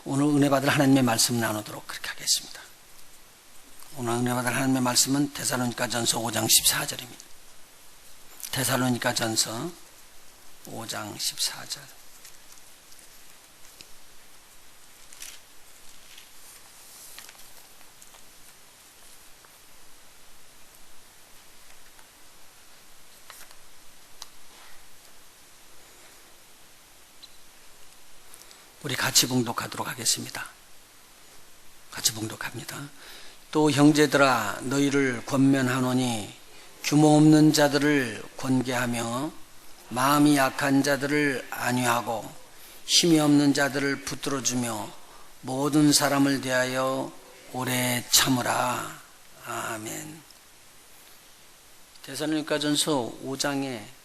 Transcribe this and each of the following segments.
오늘 은혜 받을 하나님의 말씀 나누도록 그렇게 하겠습니다. 오늘 은혜 받을 하나님의 말씀은 데살로니가전서 5장 14절입니다. 데살로니가전서 5장 14절. 우리 같이 봉독하도록 하겠습니다. 같이 봉독합니다. 또 형제들아 너희를 권면하노니 규모 없는 자들을 권계하며 마음이 약한 자들을 안위하고 힘이 없는 자들을 붙들어주며 모든 사람을 대하여 오래 참으라. 아멘. 데살로니가전서 5장에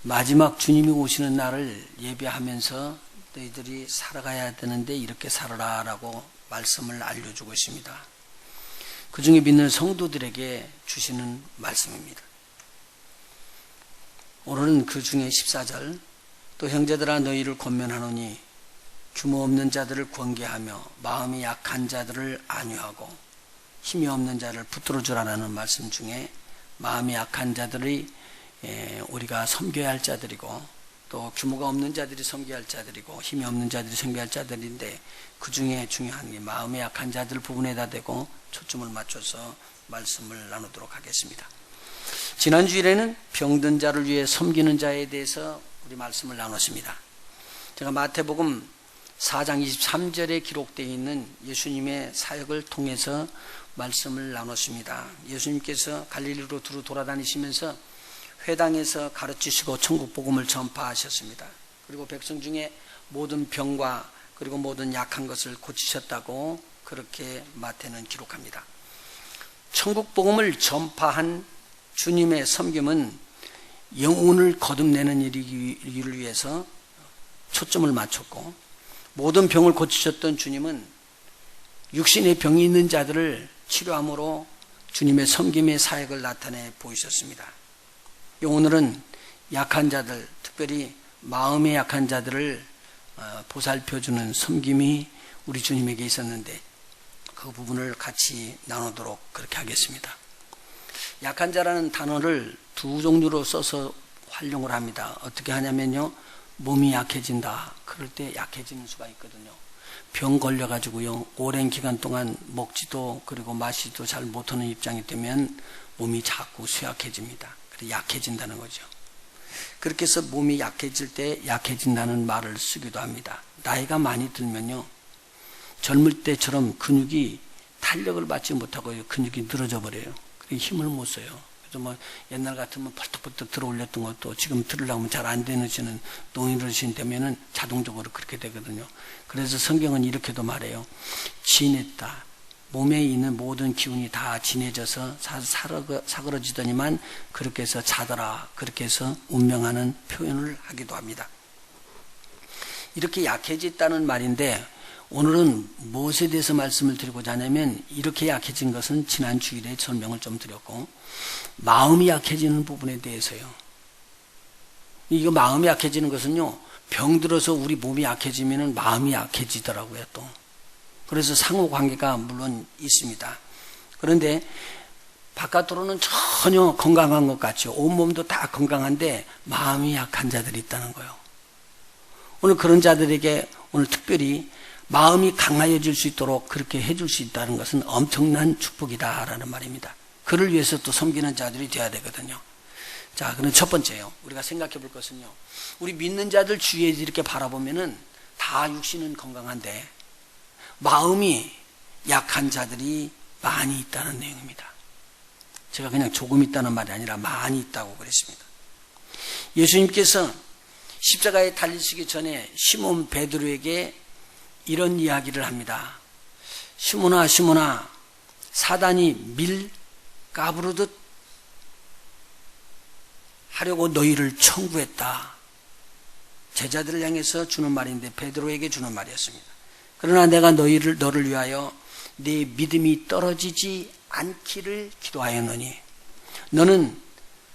마지막 주님이 오시는 날을 예배하면서 너희들이 살아가야 되는데 이렇게 살아라 라고 말씀을 알려주고 있습니다. 그 중에 믿는 성도들에게 주시는 말씀입니다. 오늘은 그 중에 14절. 또 형제들아 너희를 권면하노니 규모 없는 자들을 권계하며 마음이 약한 자들을 안위하고 힘이 없는 자를 붙들어주라는 말씀 중에 마음이 약한 자들이 우리가 섬겨야 할 자들이고 또 규모가 없는 자들이 섬겨야 할 자들이고 힘이 없는 자들이 섬겨야 할 자들인데 그 중에 중요한 게 마음이 약한 자들 부분에다 대고 초점을 맞춰서 말씀을 나누도록 하겠습니다. 지난 주일에는 병든 자를 위해 섬기는 자에 대해서 우리 말씀을 나눴습니다. 제가 마태복음 4장 23절에 기록되어 있는 예수님의 사역을 통해서 말씀을 나눴습니다. 예수님께서 갈릴리로 두루 돌아다니시면서 회당에서 가르치시고 천국 복음을 전파하셨습니다. 그리고 백성 중에 모든 병과 그리고 모든 약한 것을 고치셨다고 그렇게 마태는 기록합니다. 천국 복음을 전파한 주님의 섬김은 영혼을 거듭내는 일을 위해서 초점을 맞췄고 모든 병을 고치셨던 주님은 육신의 병이 있는 자들을 치료함으로 주님의 섬김의 사역을 나타내 보이셨습니다. 오늘은 약한 자들, 특별히 마음의 약한 자들을 보살펴주는 섬김이 우리 주님에게 있었는데 그 부분을 같이 나누도록 그렇게 하겠습니다. 약한 자라는 단어를 두 종류로 써서 활용을 합니다. 어떻게 하냐면요, 몸이 약해진다. 그럴 때 약해지는 수가 있거든요. 병 걸려가지고요, 오랜 기간 동안 먹지도 그리고 마시지도 잘 못하는 입장이 되면 몸이 자꾸 쇠약해집니다. 약해진다는 거죠. 그렇게 해서 몸이 약해질 때 약해진다는 말을 쓰기도 합니다. 나이가 많이 들면요, 젊을 때처럼 근육이 탄력을 받지 못하고 근육이 늘어져 버려요. 힘을 못 써요. 그래서 뭐 옛날 같으면 펄떡펄떡 들어 올렸던 것도 지금 들으려면 잘 안 되시는 노인어르신 되면은 자동적으로 그렇게 되거든요. 그래서 성경은 이렇게도 말해요. 진했다. 몸에 있는 모든 기운이 다 진해져서 사그러지더니만 그렇게 해서 자더라. 그렇게 해서 운명하는 표현을 하기도 합니다. 이렇게 약해졌다는 말인데 오늘은 무엇에 대해서 말씀을 드리고자 하냐면 이렇게 약해진 것은 지난 주일에 설명을 좀 드렸고 마음이 약해지는 부분에 대해서요. 이거 마음이 약해지는 것은요, 병들어서 우리 몸이 약해지면 마음이 약해지더라고요 또. 그래서 상호관계가 물론 있습니다. 그런데 바깥으로는 전혀 건강한 것 같죠. 온몸도 다 건강한데 마음이 약한 자들이 있다는 거예요. 오늘 그런 자들에게 오늘 특별히 마음이 강하여질 수 있도록 그렇게 해줄 수 있다는 것은 엄청난 축복이다라는 말입니다. 그를 위해서 또 섬기는 자들이 돼야 되거든요. 자, 그럼 첫 번째요. 우리가 생각해 볼 것은요, 우리 믿는 자들 주위에 이렇게 바라보면은 다 육신은 건강한데 마음이 약한 자들이 많이 있다는 내용입니다. 제가 그냥 조금 있다는 말이 아니라 많이 있다고 그랬습니다. 예수님께서 십자가에 달리시기 전에 시몬 베드로에게 이런 이야기를 합니다. 시몬아, 시몬아, 사단이 밀 까부르듯 하려고 너희를 청구했다. 제자들을 향해서 주는 말인데 베드로에게 주는 말이었습니다. 그러나 내가 너를 위하여 네 믿음이 떨어지지 않기를 기도하였노니 너는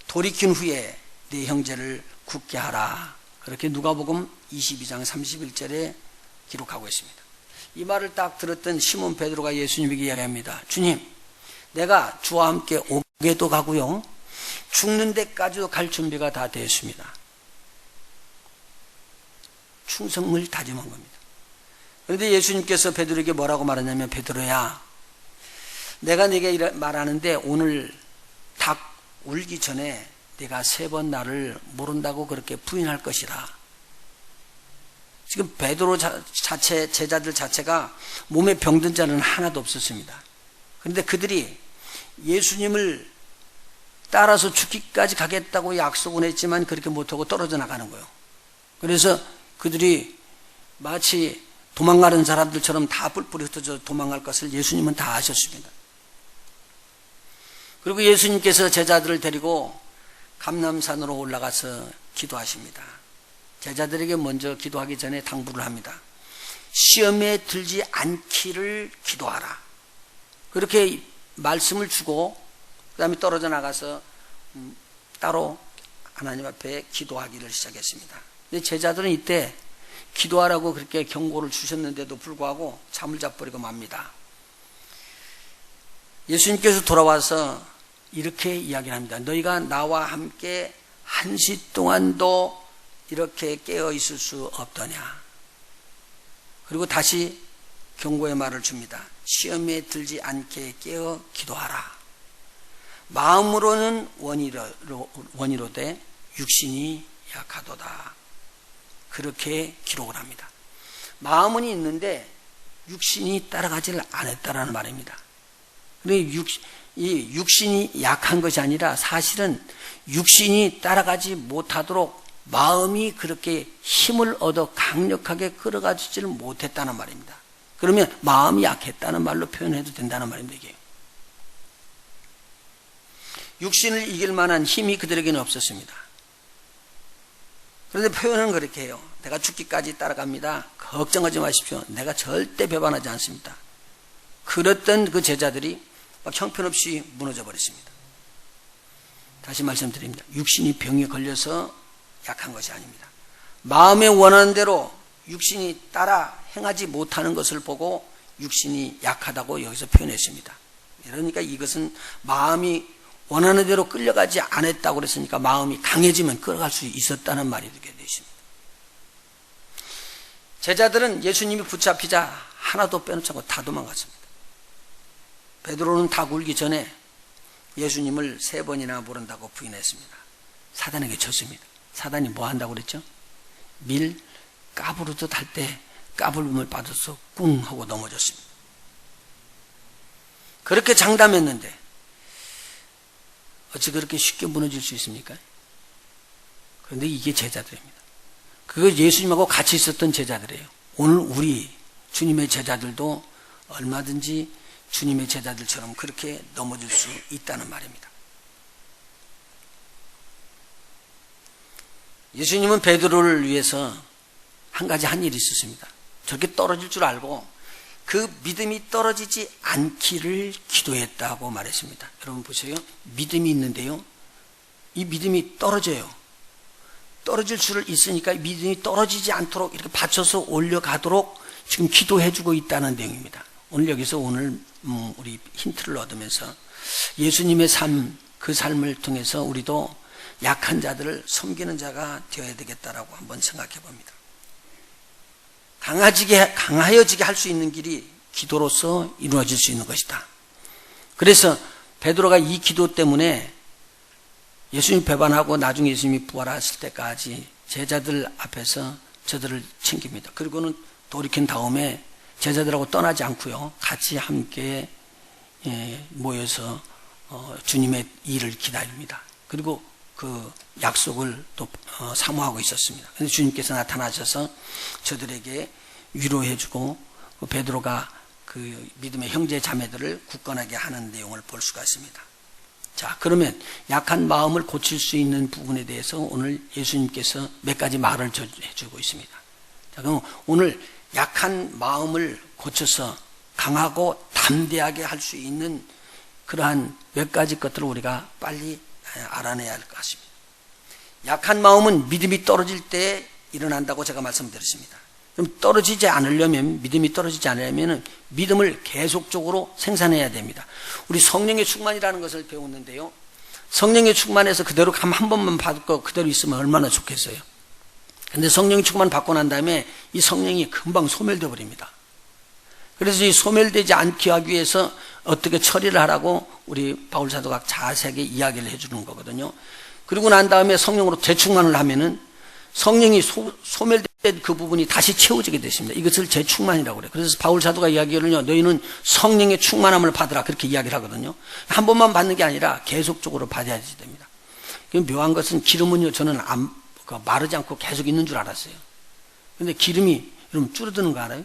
돌이킨 후에 네 형제를 굳게 하라. 그렇게 누가복음 22장 31절에 기록하고 있습니다. 이 말을 딱 들었던 시몬 베드로가 예수님에게 이야기합니다. 주님, 내가 주와 함께 옥에도 가고요, 죽는 데까지도 갈 준비가 다 되었습니다. 충성을 다짐한 겁니다. 그런데 예수님께서 베드로에게 뭐라고 말하냐면, 베드로야, 내가 네게 말하는데 오늘 닭 울기 전에 네가 3번 나를 모른다고 그렇게 부인할 것이라. 지금 베드로 자체, 제자들 자체가 몸에 병든 자는 하나도 없었습니다. 그런데 그들이 예수님을 따라서 죽기까지 가겠다고 약속은 했지만 그렇게 못하고 떨어져 나가는 거예요. 그래서 그들이 마치 도망가는 사람들처럼 다 뿔뿔이 흩어져 도망갈 것을 예수님은 다 아셨습니다. 그리고 예수님께서 제자들을 데리고 감람산으로 올라가서 기도하십니다. 제자들에게 먼저 기도하기 전에 당부를 합니다. 시험에 들지 않기를 기도하라. 그렇게 말씀을 주고 그 다음에 떨어져 나가서 따로 하나님 앞에 기도하기를 시작했습니다. 근데 제자들은 이때 기도하라고 그렇게 경고를 주셨는데도 불구하고 잠을 자버리고 맙니다. 예수님께서 돌아와서 이렇게 이야기를 합니다. 너희가 나와 함께 1시 동안도 이렇게 깨어 있을 수 없더냐. 그리고 다시 경고의 말을 줍니다. 시험에 들지 않게 깨어 기도하라. 마음으로는 원이로되 육신이 약하도다. 그렇게 기록을 합니다. 마음은 있는데 육신이 따라가지를 않았다라는 말입니다. 그런데 이 육신이 약한 것이 아니라 사실은 육신이 따라가지 못하도록 마음이 그렇게 힘을 얻어 강력하게 끌어가지지를 못했다는 말입니다. 그러면 마음이 약했다는 말로 표현해도 된다는 말입니다. 이게. 육신을 이길 만한 힘이 그들에게는 없었습니다. 그런데 표현은 그렇게 해요. 내가 죽기까지 따라갑니다. 걱정하지 마십시오. 내가 절대 배반하지 않습니다. 그랬던 그 제자들이 막 형편없이 무너져 버렸습니다. 다시 말씀드립니다. 육신이 병에 걸려서 약한 것이 아닙니다. 마음에 원하는 대로 육신이 따라 행하지 못하는 것을 보고 육신이 약하다고 여기서 표현했습니다. 그러니까 이것은 마음이 원하는 대로 끌려가지 않았다고 그랬으니까 마음이 강해지면 끌어갈 수 있었다는 말이 되게 되십니다. 제자들은 예수님이 붙잡히자 하나도 빼놓지 않고 다 도망갔습니다. 베드로는 다 굴기 전에 예수님을 3번이나 모른다고 부인했습니다. 사단에게 졌습니다. 사단이 뭐 한다고 그랬죠? 밀 까부르듯 할 때 까불음을 받아서 꿍 하고 넘어졌습니다. 그렇게 장담했는데 어찌 그렇게 쉽게 무너질 수 있습니까? 그런데 이게 제자들입니다. 그거 예수님하고 같이 있었던 제자들이에요. 오늘 우리 주님의 제자들도 얼마든지 주님의 제자들처럼 그렇게 넘어질 수 있다는 말입니다. 예수님은 베드로를 위해서 한 가지 한 일이 있었습니다. 저렇게 떨어질 줄 알고 그 믿음이 떨어지지 않기를 기도했다고 말했습니다. 여러분 보세요. 믿음이 있는데요. 이 믿음이 떨어져요. 떨어질 수를 있으니까 믿음이 떨어지지 않도록 이렇게 받쳐서 올려가도록 지금 기도해주고 있다는 내용입니다. 오늘 여기서 우리 힌트를 얻으면서 예수님의 삶, 그 삶을 통해서 우리도 약한 자들을 섬기는 자가 되어야 되겠다라고 한번 생각해 봅니다. 강하여지게 할 수 있는 길이 기도로서 이루어질 수 있는 것이다. 그래서 베드로가 이 기도 때문에 예수님 배반하고 나중에 예수님이 부활하실 때까지 제자들 앞에서 저들을 챙깁니다. 그리고는 돌이킨 다음에 제자들하고 떠나지 않고요. 같이 함께 모여서 주님의 일을 기다립니다. 그리고 그 약속을 또 사모하고 있었습니다. 그런데 주님께서 나타나셔서 저들에게 위로해주고 베드로가 그 믿음의 형제 자매들을 굳건하게 하는 내용을 볼 수가 있습니다. 자, 그러면 약한 마음을 고칠 수 있는 부분에 대해서 오늘 예수님께서 몇 가지 말을 해주고 있습니다. 자, 그럼 오늘 약한 마음을 고쳐서 강하고 담대하게 할 수 있는 그러한 몇 가지 것들을 우리가 빨리 알아내야 할 것 같습니다. 약한 마음은 믿음이 떨어질 때 일어난다고 제가 말씀드렸습니다. 그럼 떨어지지 않으려면, 믿음이 떨어지지 않으려면 믿음을 계속적으로 생산해야 됩니다. 우리 성령의 충만이라는 것을 배웠는데요. 성령의 충만해서 그대로 한 번만 받고 그대로 있으면 얼마나 좋겠어요. 근데 성령 충만 받고 난 다음에 이 성령이 금방 소멸되어 버립니다. 그래서 이 소멸되지 않게 하기 위해서 어떻게 처리를 하라고 우리 바울 사도가 자세하게 이야기를 해주는 거거든요. 그리고 난 다음에 성령으로 재충만을 하면은 성령이 소멸된 그 부분이 다시 채워지게 되십니다. 이것을 재충만이라고 그래요. 그래서 바울 사도가 이야기하는요, 너희는 성령의 충만함을 받으라, 그렇게 이야기를 하거든요. 한 번만 받는 게 아니라 계속적으로 받아야 됩니다. 묘한 것은 기름은요, 저는 마르지 않고 계속 있는 줄 알았어요. 근데 기름이 여러분 줄어드는 거 알아요?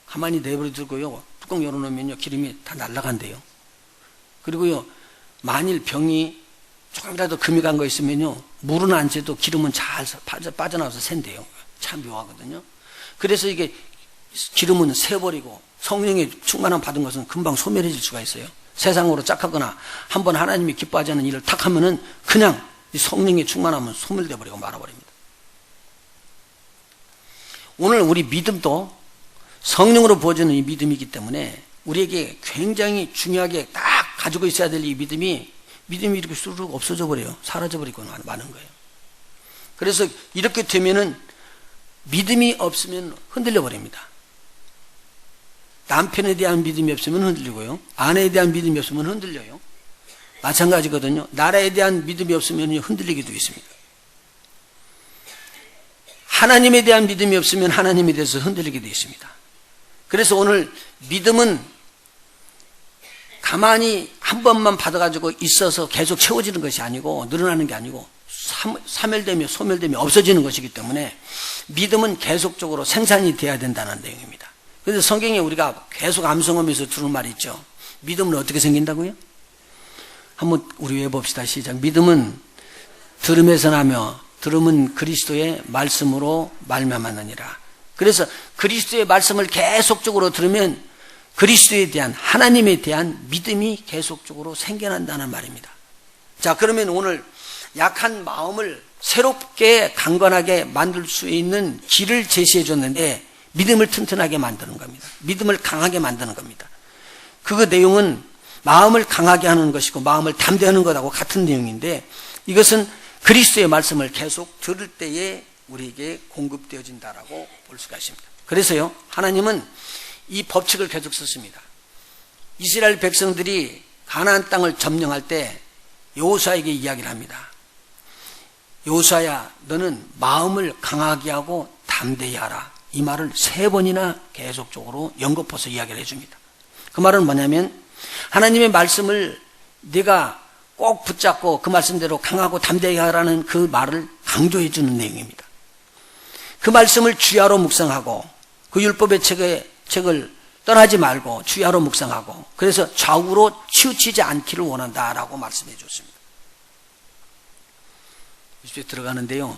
가만히 내버려 두고요, 뚜껑 열어놓으면요, 기름이 다 날아간대요. 그리고요, 만일 병이 조금이라도 금이 간 거 있으면요, 물은 안 새도 기름은 잘 빠져나와서 샌대요. 참 묘하거든요. 그래서 이게 기름은 새버리고 성령의 충만함 받은 것은 금방 소멸해질 수가 있어요. 세상으로 짝하거나 한번 하나님이 기뻐하지 않는 일을 탁 하면은 그냥 이 성령의 충만함은 소멸돼 버리고 말아버립니다. 오늘 우리 믿음도 성령으로 부어지는 이 믿음이기 때문에 우리에게 굉장히 중요하게 딱 가지고 있어야 될 이 믿음이 이렇게 수르륵 없어져 버려요. 사라져 버리고 마는 거예요. 그래서 이렇게 되면은 믿음이 없으면 흔들려 버립니다. 남편에 대한 믿음이 없으면 흔들리고요. 아내에 대한 믿음이 없으면 흔들려요. 마찬가지거든요. 나라에 대한 믿음이 없으면 흔들리기도 있습니다. 하나님에 대한 믿음이 없으면 하나님에 대해서 흔들리기도 있습니다. 그래서 오늘 믿음은 가만히 한 번만 받아가지고 있어서 계속 채워지는 것이 아니고, 늘어나는 게 아니고 사멸되며 소멸되며 없어지는 것이기 때문에 믿음은 계속적으로 생산이 돼야 된다는 내용입니다. 그래서 성경에 우리가 계속 암송하면서 들은 말이 있죠. 믿음은 어떻게 생긴다고요? 한번 우리 외워봅시다. 시작. 믿음은 들음에서 나며 들음은 그리스도의 말씀으로 말미암았느니라. 그래서 그리스도의 말씀을 계속적으로 들으면 그리스도에 대한, 하나님에 대한 믿음이 계속적으로 생겨난다는 말입니다. 자, 그러면 오늘 약한 마음을 새롭게 강건하게 만들 수 있는 길을 제시해 줬는데, 믿음을 튼튼하게 만드는 겁니다. 믿음을 강하게 만드는 겁니다. 그 내용은 마음을 강하게 하는 것이고 마음을 담대하는 것하고 같은 내용인데, 이것은 그리스도의 말씀을 계속 들을 때에 우리에게 공급되어진다라고 볼 수가 있습니다. 그래서요, 하나님은 이 법칙을 계속 썼습니다. 이스라엘 백성들이 가나안 땅을 점령할 때 여호수아에게 이야기를 합니다. 여호수아야, 너는 마음을 강하게 하고 담대히 하라. 이 말을 3번이나 계속적으로 연거푸어서 이야기를 해줍니다. 그 말은 뭐냐면, 하나님의 말씀을 네가 꼭 붙잡고 그 말씀대로 강하고 담대히 하라는 그 말을 강조해 주는 내용입니다. 그 말씀을 주야로 묵상하고 그 율법의 책을 떠나지 말고 주야로 묵상하고, 그래서 좌우로 치우치지 않기를 원한다라고 말씀해 줬습니다. 20에 들어가는데요,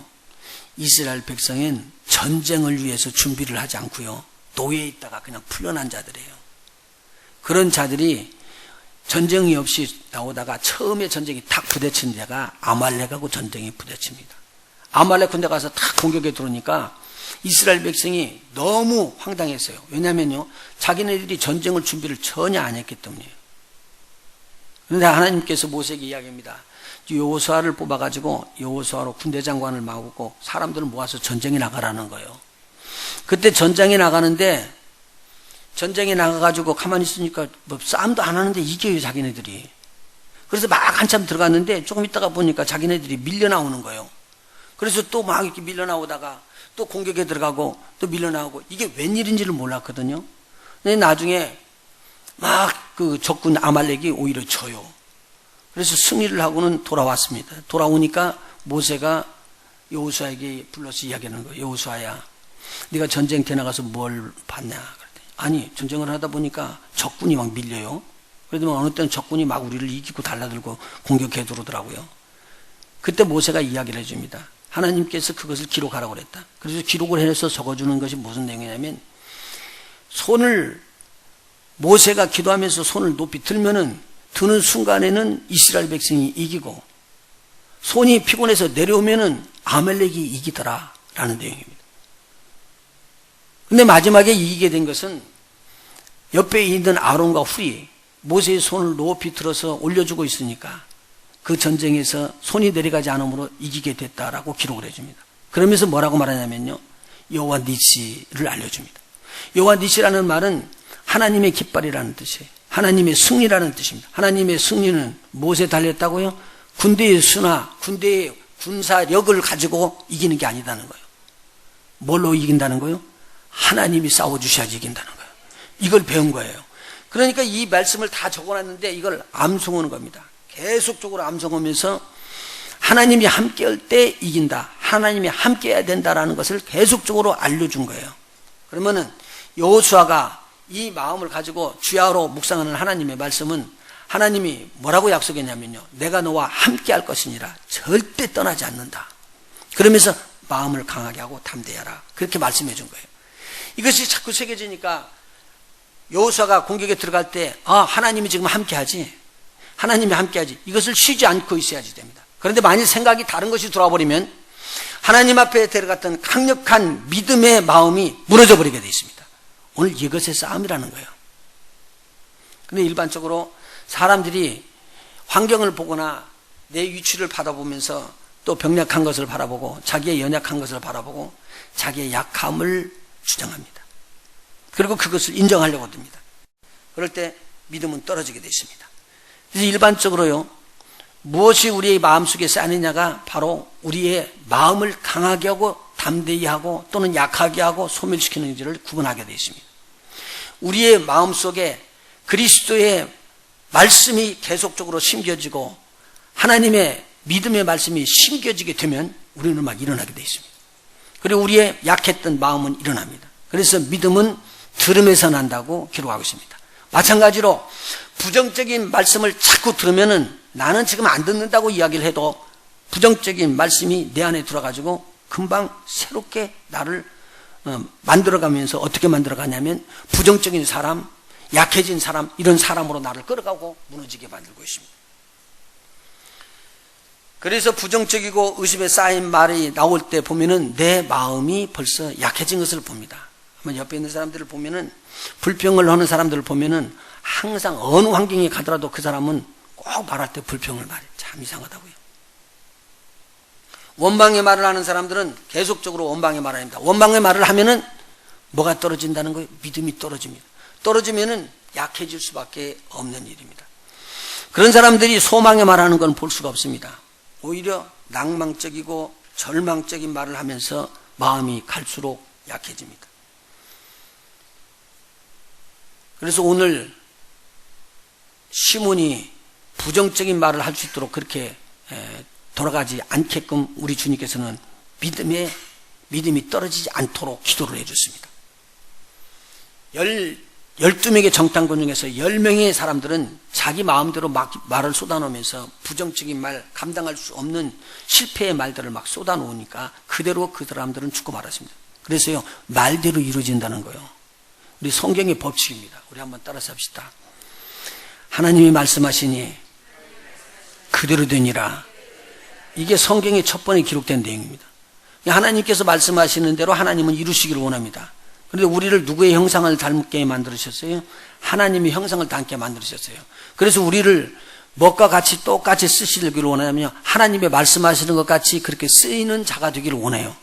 이스라엘 백성은 전쟁을 위해서 준비를 하지 않고요, 노예에 있다가 그냥 풀려난 자들이에요. 그런 자들이 전쟁이 없이 나오다가 처음에 전쟁이 탁 부딪힌 데가 아말렉하고 전쟁이 부딪힙니다. 아말렉 군대 가서 탁 공격에 들어오니까 이스라엘 백성이 너무 황당했어요. 왜냐면요, 자기네들이 전쟁을 준비를 전혀 안 했기 때문이에요. 그런데 하나님께서 모세에게 이야기합니다. 여호수아를 뽑아가지고 여호수아로 군대 장관을 막고 사람들을 모아서 전쟁에 나가라는 거예요. 그때 전쟁에 나가는데, 전쟁에 나가가지고 가만히 있으니까 뭐 싸움도 안 하는데 이겨요, 자기네들이. 그래서 막 한참 들어갔는데 조금 있다가 보니까 자기네들이 밀려 나오는 거예요. 그래서 또 막 이렇게 밀려 나오다가 또 공격에 들어가고 또 밀려 나오고, 이게 웬일인지를 몰랐거든요. 근데 나중에 막 그 적군 아말렉이 오히려 져요. 그래서 승리를 하고는 돌아왔습니다. 돌아오니까 모세가 여호수아에게 불러서 이야기하는 거예요. 여호수아야, 네가 전쟁터에 나가서 뭘 봤냐? 그랬더니, 아니, 전쟁을 하다 보니까 적군이 막 밀려요. 그래도 어느 때는 적군이 막 우리를 이기고 달라들고 공격해 들어오더라고요. 그때 모세가 이야기를 해줍니다. 하나님께서 그것을 기록하라고 그랬다. 그래서 기록을 해서 적어주는 것이 무슨 내용이냐면, 모세가 기도하면서 손을 높이 들면은, 드는 순간에는 이스라엘 백성이 이기고, 손이 피곤해서 내려오면은 아말렉이 이기더라 라는 내용입니다. 근데 마지막에 이기게 된 것은 옆에 있는 아론과 훌이 모세의 손을 높이 들어서 올려주고 있으니까 그 전쟁에서 손이 내려가지 않으므로 이기게 됐다라고 기록을 해줍니다. 그러면서 뭐라고 말하냐면요, 여호와 니시를 알려줍니다. 여호와 니시라는 말은 하나님의 깃발이라는 뜻이에요. 하나님의 승리라는 뜻입니다. 하나님의 승리는 무엇에 달렸다고요? 군대의 수나 군대의 군사력을 가지고 이기는 게 아니다는 거예요. 뭘로 이긴다는 거예요? 하나님이 싸워주셔야지 이긴다는 거예요. 이걸 배운 거예요. 그러니까 이 말씀을 다 적어놨는데 이걸 암송하는 겁니다. 계속적으로 암송하면서 하나님이 함께할 때 이긴다, 하나님이 함께해야 된다라는 것을 계속적으로 알려준 거예요. 그러면은 여호수아가 이 마음을 가지고 주야로 묵상하는 하나님의 말씀은 하나님이 뭐라고 약속했냐면요, 내가 너와 함께할 것이니라, 절대 떠나지 않는다. 그러면서 마음을 강하게 하고 담대하라, 그렇게 말씀해 준 거예요. 이것이 자꾸 새겨지니까 여호수아가 공격에 들어갈 때 하나님이 지금 함께하지, 하나님이 함께하지, 이것을 쉬지 않고 있어야지 됩니다. 그런데 만일 생각이 다른 것이 들어와 버리면 하나님 앞에 데려갔던 강력한 믿음의 마음이 무너져 버리게 되어 있습니다. 오늘 이것의 싸움이라는 거예요. 그런데 일반적으로 사람들이 환경을 보거나 내 위치를 바라보면서 또 병약한 것을 바라보고 자기의 연약한 것을 바라보고 자기의 약함을 주장합니다. 그리고 그것을 인정하려고 듭니다. 그럴 때 믿음은 떨어지게 되어 있습니다. 그래서 일반적으로요, 무엇이 우리의 마음속에 쌓이느냐가 바로 우리의 마음을 강하게 하고 담대히 하고 또는 약하게 하고 소멸시키는지를 구분하게 되어 있습니다. 우리의 마음속에 그리스도의 말씀이 계속적으로 심겨지고 하나님의 믿음의 말씀이 심겨지게 되면 우리는 막 일어나게 되어 있습니다. 그리고 우리의 약했던 마음은 일어납니다. 그래서 믿음은 들음에서 난다고 기록하고 있습니다. 마찬가지로 부정적인 말씀을 자꾸 들으면은 나는 지금 안 듣는다고 이야기를 해도 부정적인 말씀이 내 안에 들어가지고 금방 새롭게 나를 만들어가면서 어떻게 만들어가냐면 부정적인 사람, 약해진 사람, 이런 사람으로 나를 끌어가고 무너지게 만들고 있습니다. 그래서 부정적이고 의심에 쌓인 말이 나올 때 보면은 내 마음이 벌써 약해진 것을 봅니다. 한번 옆에 있는 사람들을 보면은, 불평을 하는 사람들을 보면은 항상 어느 환경에 가더라도 그 사람은 꼭 말할 때 불평을 말해요. 참 이상하다고요. 원망의 말을 하는 사람들은 계속적으로 원망의 말을 합니다. 원망의 말을 하면은 뭐가 떨어진다는 거예요? 믿음이 떨어집니다. 떨어지면은 약해질 수밖에 없는 일입니다. 그런 사람들이 소망의 말하는 건 볼 수가 없습니다. 오히려 낭망적이고 절망적인 말을 하면서 마음이 갈수록 약해집니다. 그래서 오늘 시몬이 부정적인 말을 할 수 있도록 그렇게 돌아가지 않게끔 우리 주님께서는 믿음이 떨어지지 않도록 기도를 해줬습니다. 12명의 정탐꾼 중에서 10명의 사람들은 자기 마음대로 막 말을 쏟아놓으면서 부정적인 말, 감당할 수 없는 실패의 말들을 막 쏟아놓으니까 그대로 그 사람들은 죽고 말았습니다. 그래서요, 말대로 이루어진다는 거예요. 우리 성경의 법칙입니다. 우리 한번 따라서 합시다. 하나님이 말씀하시니 그대로 되니라. 이게 성경의 첫 번에 기록된 내용입니다. 하나님께서 말씀하시는 대로 하나님은 이루시기를 원합니다. 그런데 우리를 누구의 형상을 닮게 만들으셨어요? 하나님의 형상을 닮게 만들으셨어요. 그래서 우리를 뭐가 같이 똑같이 쓰시기를 원하냐면요, 하나님의 말씀하시는 것 같이 그렇게 쓰이는 자가 되기를 원해요.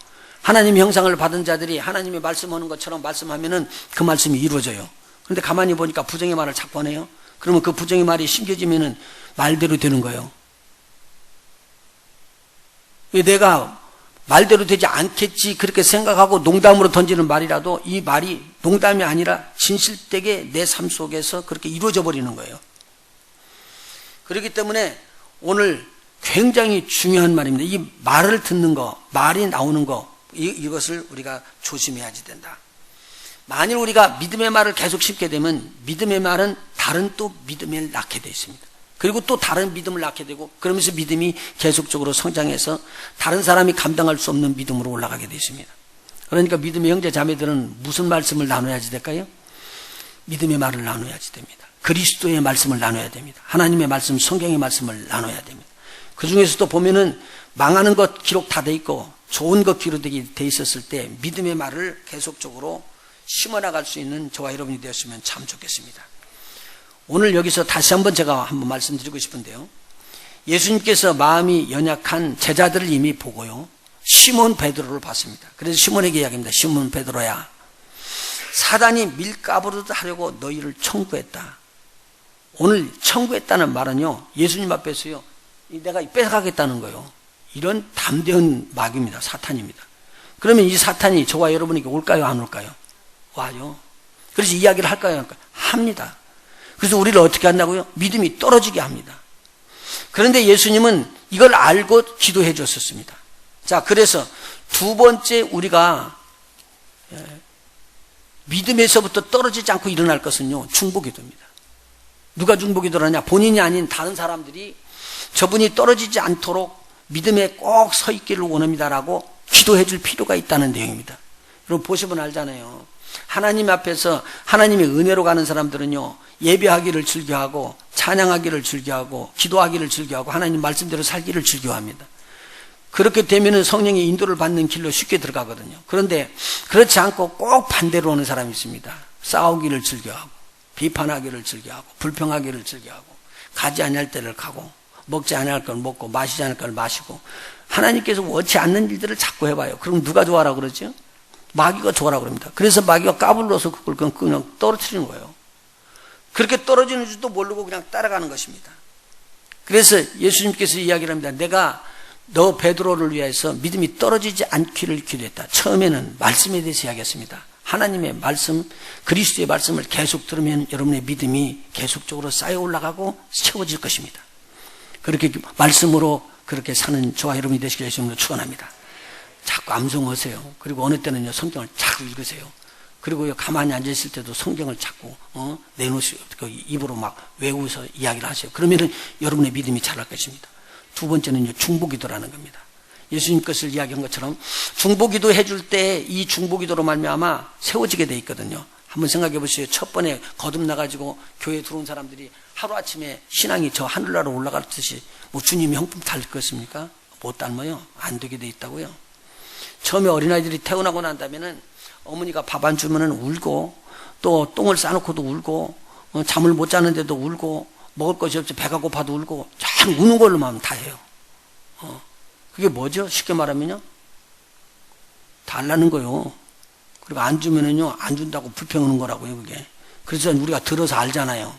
하나님의 형상을 받은 자들이 하나님의 말씀하는 것처럼 말씀하면은 그 말씀이 이루어져요. 그런데 가만히 보니까 부정의 말을 자꾸 하네요. 그러면 그 부정의 말이 심겨지면은 말대로 되는 거예요. 내가 말대로 되지 않겠지 그렇게 생각하고 농담으로 던지는 말이라도 이 말이 농담이 아니라 진실되게 내 삶 속에서 그렇게 이루어져 버리는 거예요. 그렇기 때문에 오늘 굉장히 중요한 말입니다. 이 말을 듣는 거, 말이 나오는 거, 이것을 우리가 조심해야지 된다. 만일 우리가 믿음의 말을 계속 심게 되면 믿음의 말은 다른 또 믿음을 낳게 되어 있습니다. 그리고 또 다른 믿음을 낳게 되고, 그러면서 믿음이 계속적으로 성장해서 다른 사람이 감당할 수 없는 믿음으로 올라가게 되어 있습니다. 그러니까 믿음의 형제 자매들은 무슨 말씀을 나눠야지 될까요? 믿음의 말을 나눠야지 됩니다. 그리스도의 말씀을 나눠야 됩니다. 하나님의 말씀, 성경의 말씀을 나눠야 됩니다. 그 중에서도 보면은 망하는 것 기록 다 돼 있고 좋은 것 기록되게 돼 있었을 때 믿음의 말을 계속적으로 심어나갈 수 있는 저와 여러분이 되었으면 참 좋겠습니다. 오늘 여기서 다시 한번 제가 한번 말씀드리고 싶은데요. 예수님께서 마음이 연약한 제자들을 이미 보고요. 시몬 베드로를 봤습니다. 그래서 시몬에게 이야기합니다. 시몬 베드로야, 사단이 밀가부르듯 하려고 너희를 청구했다. 오늘 청구했다는 말은요, 예수님 앞에서요, 내가 뺏어가겠다는 거예요. 이런 담대한 마귀입니다. 사탄입니다. 그러면 이 사탄이 저와 여러분에게 올까요? 안 올까요? 와요. 그래서 이야기를 할까요? 합니다. 그래서 우리를 어떻게 한다고요? 믿음이 떨어지게 합니다. 그런데 예수님은 이걸 알고 기도해 줬었습니다. 자, 그래서 두 번째 우리가 믿음에서부터 떨어지지 않고 일어날 것은요, 중보기도입니다. 누가 중보기도를 하냐? 본인이 아닌 다른 사람들이 저분이 떨어지지 않도록 믿음에 꼭 서 있기를 원합니다라고 기도해 줄 필요가 있다는 내용입니다. 여러분 보시면 알잖아요. 하나님 앞에서 하나님의 은혜로 가는 사람들은요, 예배하기를 즐겨하고 찬양하기를 즐겨하고 기도하기를 즐겨하고 하나님 말씀대로 살기를 즐겨합니다. 그렇게 되면은 성령의 인도를 받는 길로 쉽게 들어가거든요. 그런데 그렇지 않고 꼭 반대로 오는 사람이 있습니다. 싸우기를 즐겨하고 비판하기를 즐겨하고 불평하기를 즐겨하고 가지 아니할 때를 가고 먹지 아니할 걸 먹고 마시지 않을 걸 마시고 하나님께서 원치 않는 일들을 자꾸 해봐요. 그럼 누가 좋아라 그러죠? 마귀가 좋아라 그럽니다. 그래서 마귀가 까불러서 그걸 그냥 떨어뜨리는 거예요. 그렇게 떨어지는 줄도 모르고 그냥 따라가는 것입니다. 그래서 예수님께서 이야기를 합니다. 내가 너 베드로를 위해서 믿음이 떨어지지 않기를 기도했다. 처음에는 말씀에 대해서 이야기했습니다. 하나님의 말씀, 그리스도의 말씀을 계속 들으면 여러분의 믿음이 계속적으로 쌓여 올라가고 채워질 것입니다. 그렇게 말씀으로 그렇게 사는 저와 여러분이 되시길 예수님으로 축원합니다. 자꾸 암송하세요. 그리고 어느 때는요, 성경을 자꾸 읽으세요. 그리고 가만히 앉아있을 때도 성경을 자꾸 내놓으시고 그 입으로 막 외우면서 이야기를 하세요. 그러면은 여러분의 믿음이 자랄 것입니다. 두 번째는요, 중보기도라는 겁니다. 예수님 것을 이야기한 것처럼 중보기도 해줄 때 이 중보기도로 말미암아 세워지게 돼 있거든요. 한번 생각해 보세요. 첫 번에 거듭나가지고 교회에 들어온 사람들이 하루아침에 신앙이 저 하늘나라로 올라갔듯이 뭐 주님이 형품 닮을 것입니까? 못 닮아요. 안 되게 돼 있다고요. 처음에 어린아이들이 태어나고 난 다음에는 어머니가 밥 안 주면은 울고 또 똥을 싸놓고도 울고 잠을 못 자는데도 울고 먹을 것이 없이 배가 고파도 울고 잘 우는 걸로만 다 해요. 그게 뭐죠? 쉽게 말하면요, 달라는 거요. 그리고 안 주면은요, 안 준다고 불평하는 거라고요, 그게. 그래서 우리가 들어서 알잖아요.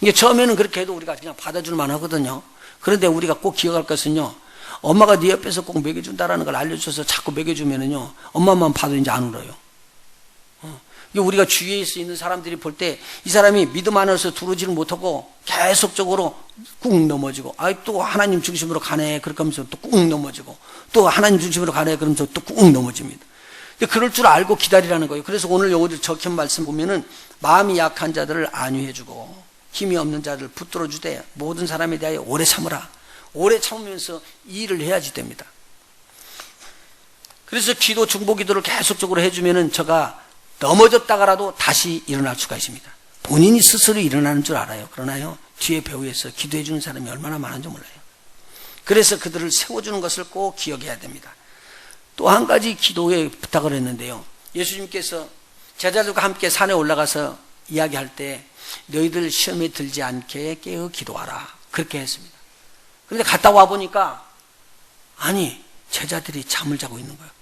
이게 처음에는 그렇게 해도 우리가 그냥 받아줄만 하거든요. 그런데 우리가 꼭 기억할 것은요, 엄마가 네 옆에서 꼭 먹여준다라는 걸 알려줘서 자꾸 먹여주면은요, 엄마만 봐도 이제 안 울어요. 우리가 주위에 있는 사람들이 볼 때 이 사람이 믿음 안에서 두르지를 못하고 계속적으로 꾹 넘어지고, 또 하나님 중심으로 가네. 그렇게 하면서 또 꾹 넘어지고, 또 하나님 중심으로 가네. 그러면서 또 꾹 넘어집니다. 그럴 줄 알고 기다리라는 거예요. 그래서 오늘 여기 적힌 말씀 보면은 마음이 약한 자들을 안위해주고 힘이 없는 자들을 붙들어주되 모든 사람에 대하여 오래 참으라. 오래 참으면서 이 일을 해야지 됩니다. 그래서 기도, 중보기도를 계속적으로 해주면은 저가 넘어졌다가라도 다시 일어날 수가 있습니다. 본인이 스스로 일어나는 줄 알아요. 그러나요, 뒤에 배후에서 기도해 주는 사람이 얼마나 많은지 몰라요. 그래서 그들을 세워주는 것을 꼭 기억해야 됩니다. 또 한 가지 기도에 부탁을 했는데요, 예수님께서 제자들과 함께 산에 올라가서 이야기할 때 너희들 시험에 들지 않게 깨어 기도하라, 그렇게 했습니다. 그런데 갔다 와보니까 아니, 제자들이 잠을 자고 있는 거예요.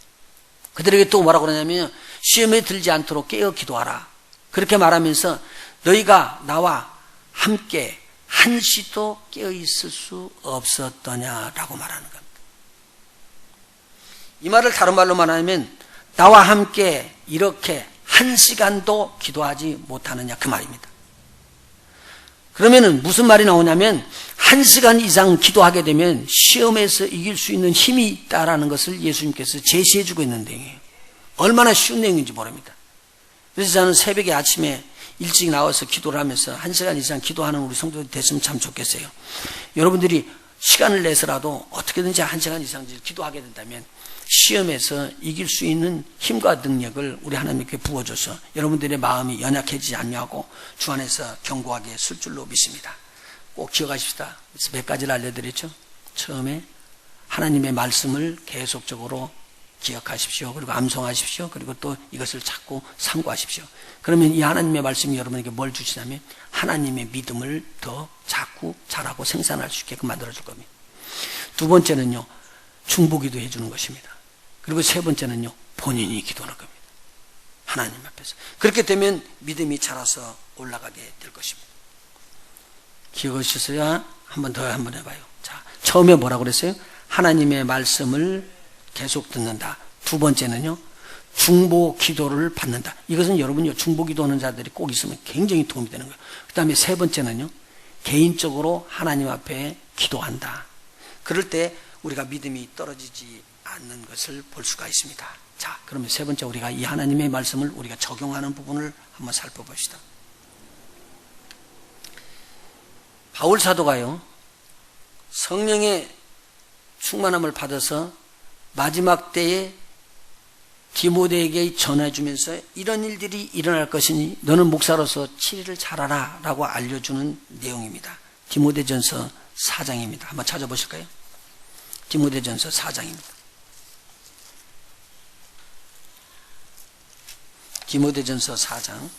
그들에게 또 뭐라고 그러냐면 시험에 들지 않도록 깨어 기도하라, 그렇게 말하면서 너희가 나와 함께 한시도 깨어 있을 수 없었더냐라고 말하는 겁니다. 이 말을 다른 말로 말하면 나와 함께 이렇게 한 시간도 기도하지 못하느냐, 그 말입니다. 그러면은 무슨 말이 나오냐면 1시간 이상 기도하게 되면 시험에서 이길 수 있는 힘이 있다라는 것을 예수님께서 제시해 주고 있는 내용이에요. 얼마나 쉬운 내용인지 모릅니다. 그래서 저는 새벽에 아침에 일찍 나와서 기도를 하면서 1시간 이상 기도하는 우리 성도들이 됐으면 참 좋겠어요. 여러분들이 시간을 내서라도 어떻게든지 1시간 이상 기도하게 된다면 시험에서 이길 수 있는 힘과 능력을 우리 하나님께 부어줘서 여러분들의 마음이 연약해지지 않냐고 주 안에서 견고하게 쓸 줄로 믿습니다. 꼭 기억하십시다. 그래서 몇 가지를 알려드렸죠. 처음에 하나님의 말씀을 계속적으로 기억하십시오. 그리고 암송하십시오. 그리고 또 이것을 자꾸 참고하십시오. 그러면 이 하나님의 말씀이 여러분에게 뭘 주시냐면 하나님의 믿음을 더 자꾸 잘하고 생산할 수 있게끔 만들어줄 겁니다. 두 번째는요, 중보기도 해주는 것입니다. 그리고 세 번째는요, 본인이 기도하는 겁니다. 하나님 앞에서. 그렇게 되면 믿음이 자라서 올라가게 될 것입니다. 기억하셨어요? 한번 해봐요. 자, 처음에 뭐라고 그랬어요? 하나님의 말씀을 계속 듣는다. 두 번째는요, 중보 기도를 받는다. 이것은 여러분요, 중보 기도하는 자들이 꼭 있으면 굉장히 도움이 되는 거예요. 그 다음에 세 번째는요, 개인적으로 하나님 앞에 기도한다. 그럴 때 우리가 믿음이 떨어지지 않는 것을 볼 수가 있습니다. 자, 그러면 세 번째 우리가 이 하나님의 말씀을 우리가 적용하는 부분을 한번 살펴봅시다. 바울 사도가요, 성령의 충만함을 받아서 마지막 때에 디모데에게 전해주면서 이런 일들이 일어날 것이니 너는 목사로서 치리를 잘하라 라고 알려주는 내용입니다. 디모데전서 4장입니다. 한번 찾아보실까요? 디모데전서 4장입니다. 디모데전서 4장.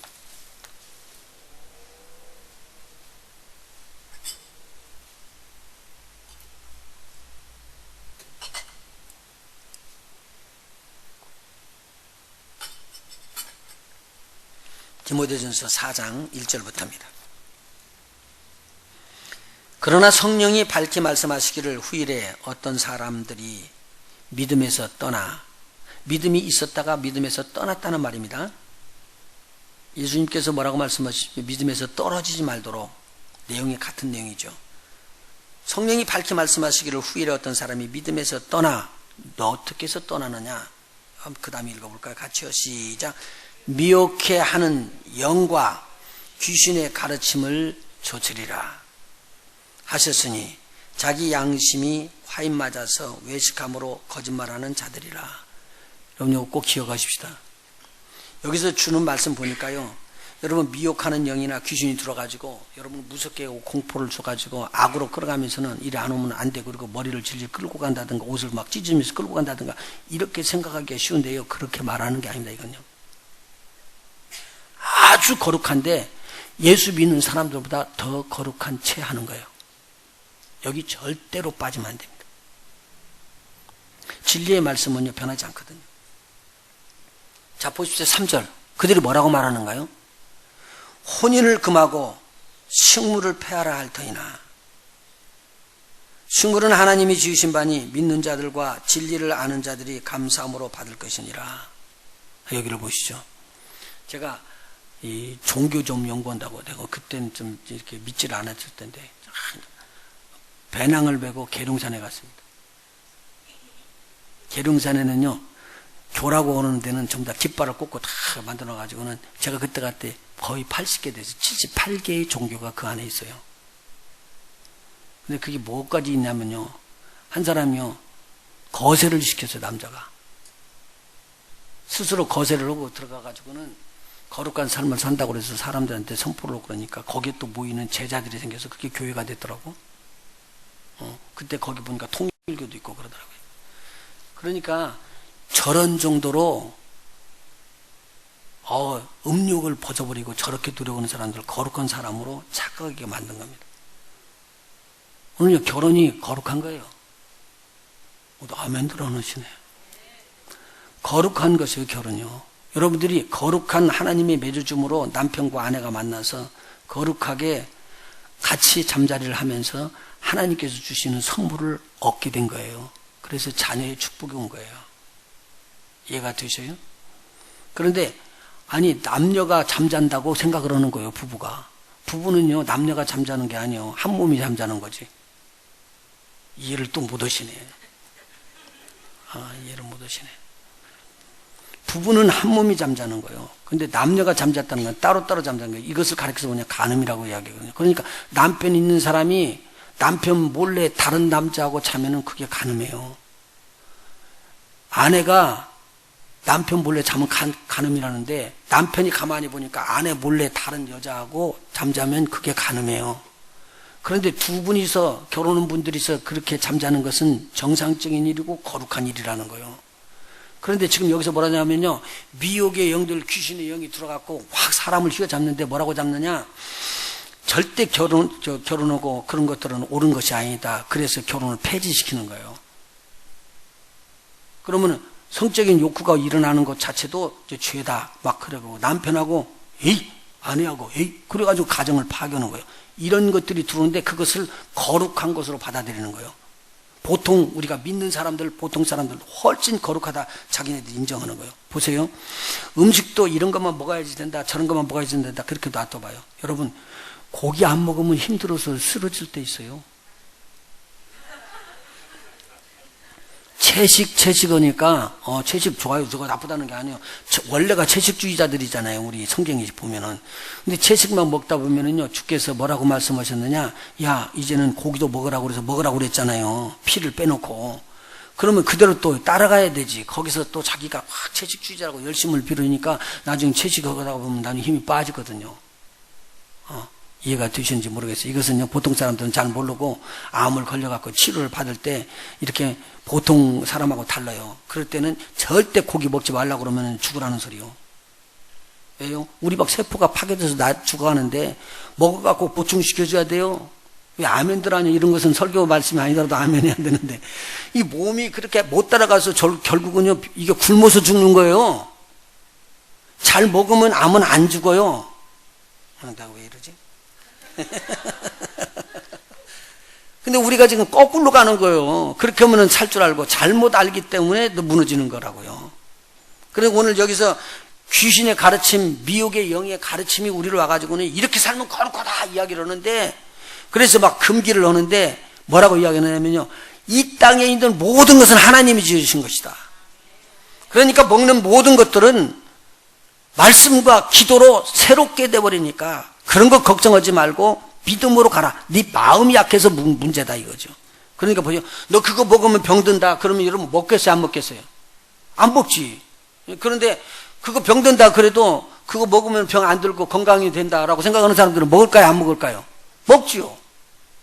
디모데전서 4장 1절부터입니다. 그러나 성령이 밝히 말씀하시기를 후일에 어떤 사람들이 믿음에서 떠나, 믿음이 있었다가 믿음에서 떠났다는 말입니다. 예수님께서 뭐라고 말씀하시죠? 믿음에서 떨어지지 말도록. 내용이 같은 내용이죠. 성령이 밝히 말씀하시기를 후일에 어떤 사람이 믿음에서 떠나. 너 어떻게 해서 떠나느냐? 그 다음에 읽어볼까요? 같이요. 시작. 미혹해 하는 영과 귀신의 가르침을 조치리라 하셨으니 자기 양심이 화인 맞아서 외식함으로 거짓말하는 자들이라. 여러분 이거 꼭 기억하십시다. 여기서 주는 말씀 보니까요, 여러분 미혹하는 영이나 귀신이 들어가지고 여러분 무섭게 하고 공포를 줘가지고 악으로 끌어가면서는 이래 안 오면 안 되고, 그리고 머리를 질질 끌고 간다든가 옷을 막 찢으면서 끌고 간다든가 이렇게 생각하기가 쉬운데요, 그렇게 말하는 게 아닙니다. 이건요, 아주 거룩한데 예수 믿는 사람들보다 더 거룩한 채 하는 거예요. 여기 절대로 빠지면 안 됩니다. 진리의 말씀은요, 변하지 않거든요. 자, 보십시오. 3절. 그들이 뭐라고 말하는가요? 혼인을 금하고 식물을 폐하라 할 터이나 식물은 하나님이 지으신 바니 믿는 자들과 진리를 아는 자들이 감사함으로 받을 것이니라. 여기를 보시죠. 제가 이 종교 좀 연구한다고 되고, 그때는 좀 이렇게 믿지를 않았을 텐데, 배낭을 메고 계룡산에 갔습니다. 계룡산에는요, 교라고 오는 데는 전부 다 깃발을 꽂고 다 만들어가지고는, 제가 그때 갈 때 거의 80개 돼서 78개의 종교가 그 안에 있어요. 근데 그게 뭐까지 있냐면요, 한 사람이요, 거세를 시켰어요. 남자가 스스로 거세를 하고 들어가가지고는 거룩한 삶을 산다고 그래서 사람들한테 선포를 하고, 그러니까 거기에 또 모이는 제자들이 생겨서 그게 교회가 됐더라고. 그때 거기 보니까 통일교도 있고 그러더라고요. 그러니까 저런 정도로 음욕을 벗어버리고 저렇게 누려오는 사람들을 거룩한 사람으로 착각하게 만든 겁니다. 오늘 결혼이 거룩한 거예요. 모두 아멘들 안 하시네. 거룩한 것이에요, 결혼이요. 여러분들이 거룩한 하나님의 맺어줌으로 남편과 아내가 만나서 거룩하게 같이 잠자리를 하면서 하나님께서 주시는 선물을 얻게 된 거예요. 그래서 자녀의 축복이 온 거예요. 이해가 되셔요? 그런데 아니, 남녀가 잠잔다고 생각을 하는 거예요, 부부가. 부부는요, 남녀가 잠자는 게 아니에요. 한 몸이 잠자는 거지. 이해를 또 못 하시네. 이해를 못 하시네. 부부는 한 몸이 잠자는 거예요. 근데 남녀가 잠잤다는 건 따로따로 잠자는 거예요. 이것을 가르쳐서 뭐냐, 간음이라고 이야기하거든요. 그러니까 남편 있는 사람이 남편 몰래 다른 남자하고 자면은 그게 간음이에요. 아내가 남편 몰래 자면 간음이라는데, 남편이 가만히 보니까 아내 몰래 다른 여자하고 잠자면 그게 간음이에요. 그런데 두 분이서, 결혼한 분들이서 그렇게 잠자는 것은 정상적인 일이고 거룩한 일이라는 거예요. 그런데 지금 여기서 뭐라냐면요, 미혹의 영들, 귀신의 영이 들어갔고 확 사람을 휘어잡는데 뭐라고 잡느냐, 절대 결혼하고 그런 것들은 옳은 것이 아니다. 그래서 결혼을 폐지시키는 거예요. 그러면 성적인 욕구가 일어나는 것 자체도 죄다. 막 그러고 남편하고 에이 아내하고 에이 그래가지고 가정을 파괴하는 거예요. 이런 것들이 들어오는데 그것을 거룩한 것으로 받아들이는 거예요. 보통 우리가 믿는 사람들, 보통 사람들 훨씬 거룩하다 자기네들이 인정하는 거예요. 보세요. 음식도 이런 것만 먹어야지 된다, 저런 것만 먹어야지 된다, 그렇게 놔둬봐요. 여러분, 고기 안 먹으면 힘들어서 쓰러질 때 있어요. 채식하니까 채식 좋아요, 저거 나쁘다는 게 아니에요. 원래가 채식주의자들이잖아요, 우리 성경에 보면은. 근데 채식만 먹다 보면은요, 주께서 뭐라고 말씀하셨느냐, 야 이제는 고기도 먹으라고 그래서 먹으라고 그랬잖아요, 피를 빼놓고. 그러면 그대로 또 따라가야 되지. 거기서 또 자기가 확 채식주의자라고 열심을 빌으니까 나중에 채식하다 보면 나중에 힘이 빠지거든요. 이해가 되시는지 모르겠어요. 이것은요, 보통 사람들은 잘 모르고 암을 걸려갖고 치료를 받을 때 이렇게 보통 사람하고 달라요. 그럴 때는 절대 고기 먹지 말라고 그러면 죽으라는 소리요. 왜요? 우리 막 세포가 파괴돼서 죽어가는데 먹어갖고 보충시켜줘야 돼요. 왜 아멘들 하냐, 이런 것은 설교 말씀이 아니더라도 아멘해야 되는데, 이 몸이 그렇게 못 따라가서 결국은요, 이게 굶어서 죽는 거예요. 잘 먹으면 암은 안 죽어요. 나 왜 이러지? 근데 우리가 지금 거꾸로 가는 거예요. 그렇게 하면 살 줄 알고 잘못 알기 때문에 무너지는 거라고요. 그리고 오늘 여기서 귀신의 가르침, 미혹의 영의 가르침이 우리를 와가지고는 이렇게 살면 거룩하다 이야기를 하는데, 그래서 막 금기를 하는데 뭐라고 이야기하냐면요, 이 땅에 있는 모든 것은 하나님이 지으신 것이다. 그러니까 먹는 모든 것들은 말씀과 기도로 새롭게 돼버리니까 그런 거 걱정하지 말고 믿음으로 가라. 네 마음이 약해서 문제다 이거죠. 그러니까 보세요. 너 그거 먹으면 병든다. 그러면 여러분 먹겠어요, 안 먹겠어요? 안 먹지. 그런데 그거 병든다 그래도 그거 먹으면 병 안 들고 건강이 된다라고 생각하는 사람들은 먹을까요, 안 먹을까요? 먹지요.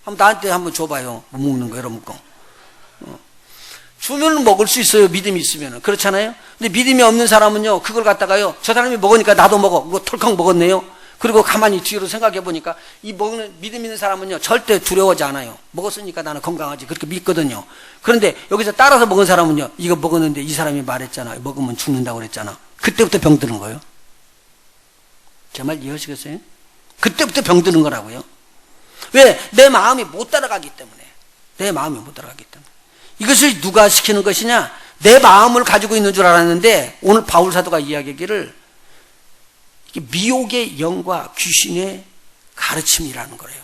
한번 나한테 한번 줘봐요. 못 먹는 거, 여러분 거. 주면 먹을 수 있어요, 믿음이 있으면. 그렇잖아요? 근데 믿음이 없는 사람은요, 그걸 갖다가요, 저 사람이 먹으니까 나도 먹어. 그거 털컥 먹었네요. 그리고 가만히 뒤로 생각해 보니까 이 먹는 믿음 있는 사람은요, 절대 두려워하지 않아요. 먹었으니까 나는 건강하지. 그렇게 믿거든요. 그런데 여기서 따라서 먹은 사람은요, 이거 먹었는데 이 사람이 말했잖아. 먹으면 죽는다고 그랬잖아. 그때부터 병드는 거예요. 제 말 이해하시겠어요? 그때부터 병드는 거라고요. 왜? 내 마음이 못 따라가기 때문에. 내 마음이 못 따라가기 때문에. 이것을 누가 시키는 것이냐? 내 마음을 가지고 있는 줄 알았는데 오늘 바울 사도가 이야기하기를 미혹의 영과 귀신의 가르침이라는 거예요.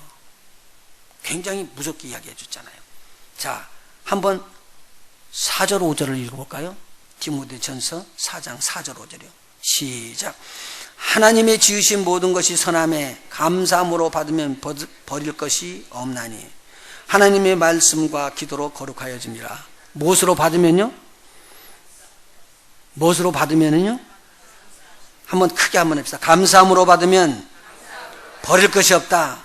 굉장히 무섭게 이야기해 줬잖아요. 자, 한번 4절 5절을 읽어볼까요? 디모데전서 4장 4절 5절이요. 시작. 하나님의 지으신 모든 것이 선함에 감사함으로 받으면 버릴 것이 없나니 하나님의 말씀과 기도로 거룩하여집니다. 무엇으로 받으면요? 무엇으로 받으면요? 한번 크게 한번 해봅시다. 감사함으로 받으면 버릴 것이 없다.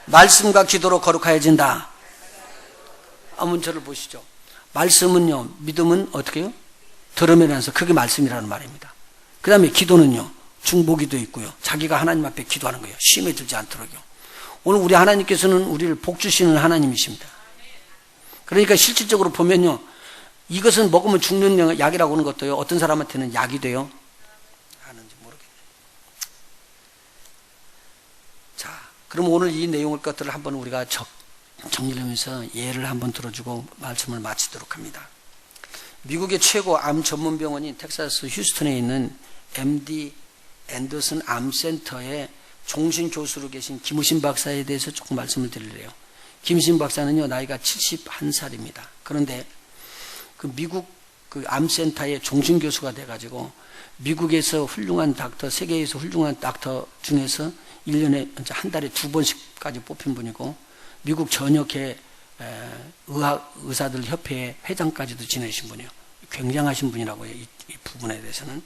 말씀과 기도로 거룩하여진다. 한번 저를 보시죠. 말씀은요, 믿음은 어떻게 해요? 들으면서 그게 말씀이라는 말입니다. 그 다음에 기도는요, 중보기도 있고요. 자기가 하나님 앞에 기도하는 거예요. 심에 들지 않도록요. 오늘 우리 하나님께서는 우리를 복 주시는 하나님이십니다. 그러니까 실질적으로 보면요, 이것은 먹으면 죽는 약이라고 하는 것도요, 어떤 사람한테는 약이 돼요. 아는지 모르겠네요. 자, 그럼 오늘 이 내용을 것들을 한번 우리가 정리를 하면서 예를 한번 들어주고 말씀을 마치도록 합니다. 미국의 최고 암 전문 병원인 텍사스 휴스턴에 있는 MD 앤더슨 암센터의 종신 교수로 계신 김우신 박사에 대해서 조금 말씀을 드리려요. 김우신 박사는요, 나이가 71살입니다. 그런데 그 미국 그 암센터의 종신 교수가 돼가지고 미국에서 훌륭한 닥터, 세계에서 훌륭한 닥터 중에서 1년에 한 달에 2번씩까지 뽑힌 분이고 미국 전역의 의사들 협회의 회장까지도 지내신 분이에요. 굉장하신 분이라고요, 이 부분에 대해서는.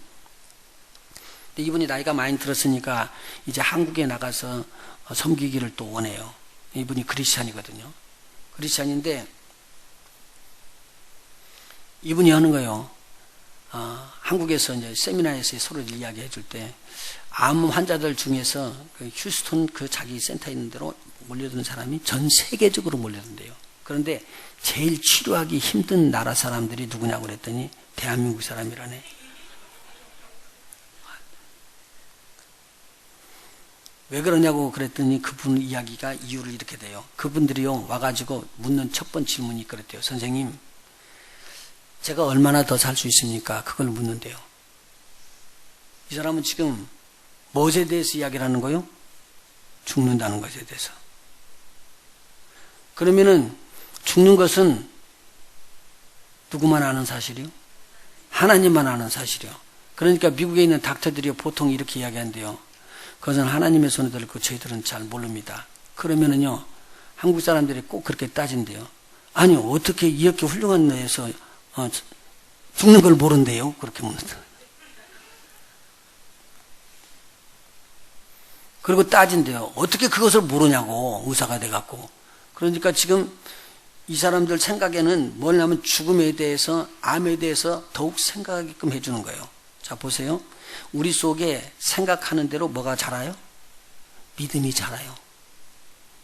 근데 이분이 나이가 많이 들었으니까 이제 한국에 나가서 섬기기를 또 원해요. 이분이 크리스찬이거든요. 크리스찬인데 이분이 하는 거예요. 한국에서 이제 세미나에서 서로 이야기해 줄 때 암 환자들 중에서 그 휴스턴 그 자기 센터에 있는 데로 몰려드는 사람이 전 세계적으로 몰려든대요. 그런데 제일 치료하기 힘든 나라 사람들이 누구냐고 그랬더니 대한민국 사람이라네. 왜 그러냐고 그랬더니 그분 이야기가 이유를 이렇게 돼요. 그분들이요 와가지고 묻는 첫 번째 질문이 그랬대요. 선생님, 제가 얼마나 더 살 수 있습니까? 그걸 묻는데요. 이 사람은 지금 무엇에 대해서 이야기를 하는 거요? 죽는다는 것에 대해서. 그러면은 죽는 것은 누구만 아는 사실이요? 하나님만 아는 사실이요. 그러니까 미국에 있는 닥터들이 보통 이렇게 이야기한대요. 그것은 하나님의 손에 들고 저희들은 잘 모릅니다. 그러면은요 한국 사람들이 꼭 그렇게 따진대요. 아니요, 어떻게 이렇게 훌륭한 데에서 죽는 걸 모른대요? 그렇게 묻는다. 그리고 따진대요. 어떻게 그것을 모르냐고, 의사가 돼갖고. 그러니까 지금 이 사람들 생각에는 뭐냐면 죽음에 대해서, 암에 대해서 더욱 생각하게끔 해주는 거예요. 자, 보세요. 우리 속에 생각하는 대로 뭐가 자라요? 믿음이 자라요.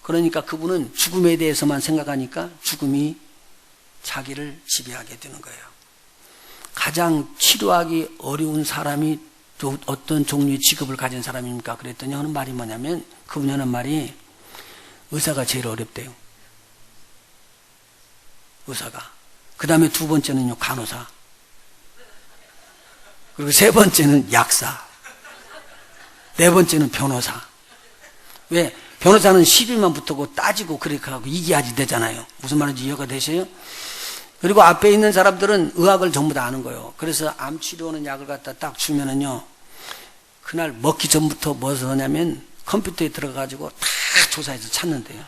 그러니까 그분은 죽음에 대해서만 생각하니까 죽음이 자기를 지배하게 되는 거예요. 가장 치료하기 어려운 사람이 어떤 종류의 직업을 가진 사람입니까? 그랬더니 하는 말이 뭐냐면, 그분이 하는 말이 의사가 제일 어렵대요. 의사가. 그 다음에 두 번째는요 간호사. 그리고 세 번째는 약사. 네 번째는 변호사. 왜? 변호사는 시비만 붙고 따지고 그렇게 하고 이기야지 되잖아요. 무슨 말인지 이해가 되세요? 그리고 앞에 있는 사람들은 의학을 전부 다 아는 거예요. 그래서 암 치료하는 약을 갖다 딱 주면은요, 그날 먹기 전부터 뭐서 하냐면 컴퓨터에 들어가가지고 다 조사해서 찾는데요.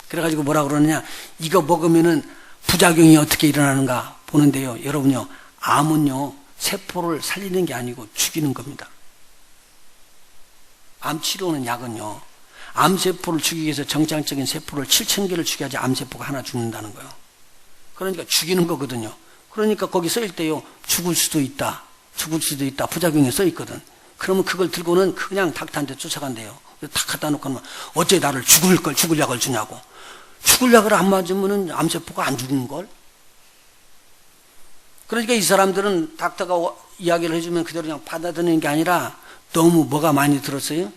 그래가지고 뭐라 그러느냐, 이거 먹으면은 부작용이 어떻게 일어나는가 보는데요. 여러분요, 암은요, 세포를 살리는 게 아니고 죽이는 겁니다. 암 치료하는 약은요, 암세포를 죽이기 위해서 정상적인 세포를 7,000개를 죽여야지 암세포가 하나 죽는다는 거예요. 그러니까 죽이는 거거든요. 그러니까 거기 써있 때요, 죽을 수도 있다, 부작용이 써있거든. 그러면 그걸 들고는 그냥 닥터한테 쫓아간대요. 다 갖다 놓고 어째 나를 죽을 약을 주냐고. 죽을 약을 안 맞으면은 암세포가 안 죽는걸? 그러니까 이 사람들은 닥터가 이야기를 해주면 그대로 그냥 받아들이는 게 아니라 너무 뭐가 많이 들었어요?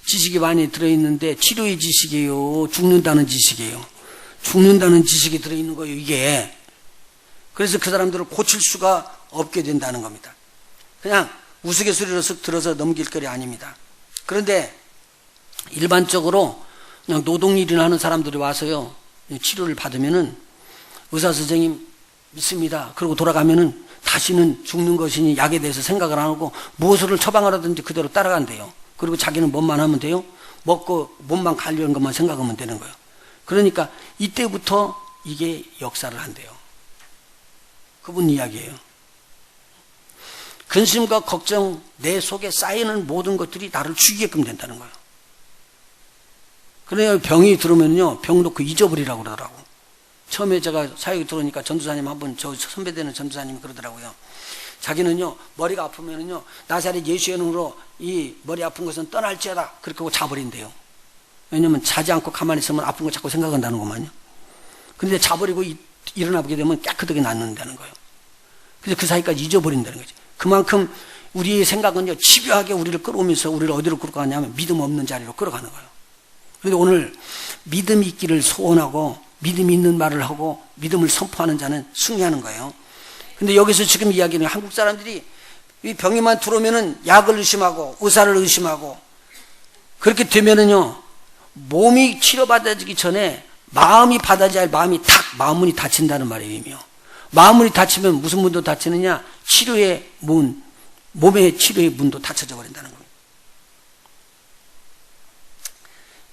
지식이 많이 들어있는데 치료의 지식이에요? 죽는다는 지식이에요? 죽는다는 지식이 들어있는 거예요, 이게. 그래서 그 사람들을 고칠 수가 없게 된다는 겁니다. 그냥 우스갯소리로 쓱 들어서 넘길 거리 아닙니다. 그런데 일반적으로 그냥 노동일이나 하는 사람들이 와서요, 치료를 받으면은 의사 선생님 믿습니다. 그러고 돌아가면은 다시는 죽는 것이니 약에 대해서 생각을 안 하고 무엇을 처방하라든지 그대로 따라간대요. 그리고 자기는 뭐만 하면 돼요? 먹고 몸만 관리하는 것만 생각하면 되는 거예요. 그러니까 이때부터 이게 역사를 한대요. 그분 이야기예요. 근심과 걱정, 내 속에 쌓이는 모든 것들이 나를 죽이게끔 된다는 거예요. 그래야 병이 들어오면요, 병 놓고 잊어버리라고 그러더라고. 처음에 제가 사역에 들어오니까 전도사님 한번, 저 선배되는 전도사님이 그러더라고요. 자기는요, 머리가 아프면은요, 나사렛 예수의 이름으로 이 머리 아픈 것은 떠날지어다. 그렇게 하고 자버린대요. 왜냐면 자지 않고 가만히 있으면 아픈 거 자꾸 생각한다는 것만요. 그런데 자버리고 일어나보게 되면 깨끗하게 낫는다는 거예요. 그래서 그 사이까지 잊어버린다는 거지. 그만큼 우리의 생각은요, 집요하게 우리를 끌어오면서 우리를 어디로 끌어가냐면 믿음 없는 자리로 끌어가는 거예요. 그런데 오늘 믿음이 있기를 소원하고 믿음이 있는 말을 하고 믿음을 선포하는 자는 승리하는 거예요. 근데 여기서 지금 이야기는 한국 사람들이 이 병이만 들어오면은 약을 의심하고 의사를 의심하고 그렇게 되면은요, 몸이 치료받아지기 전에 마음이 받아져야 할 마음문이 닫힌다는 말이에요, 이미요. 마음문이 닫히면 무슨 문도 닫히느냐? 치료의 문, 몸의 치료의 문도 닫혀져 버린다는 겁니다.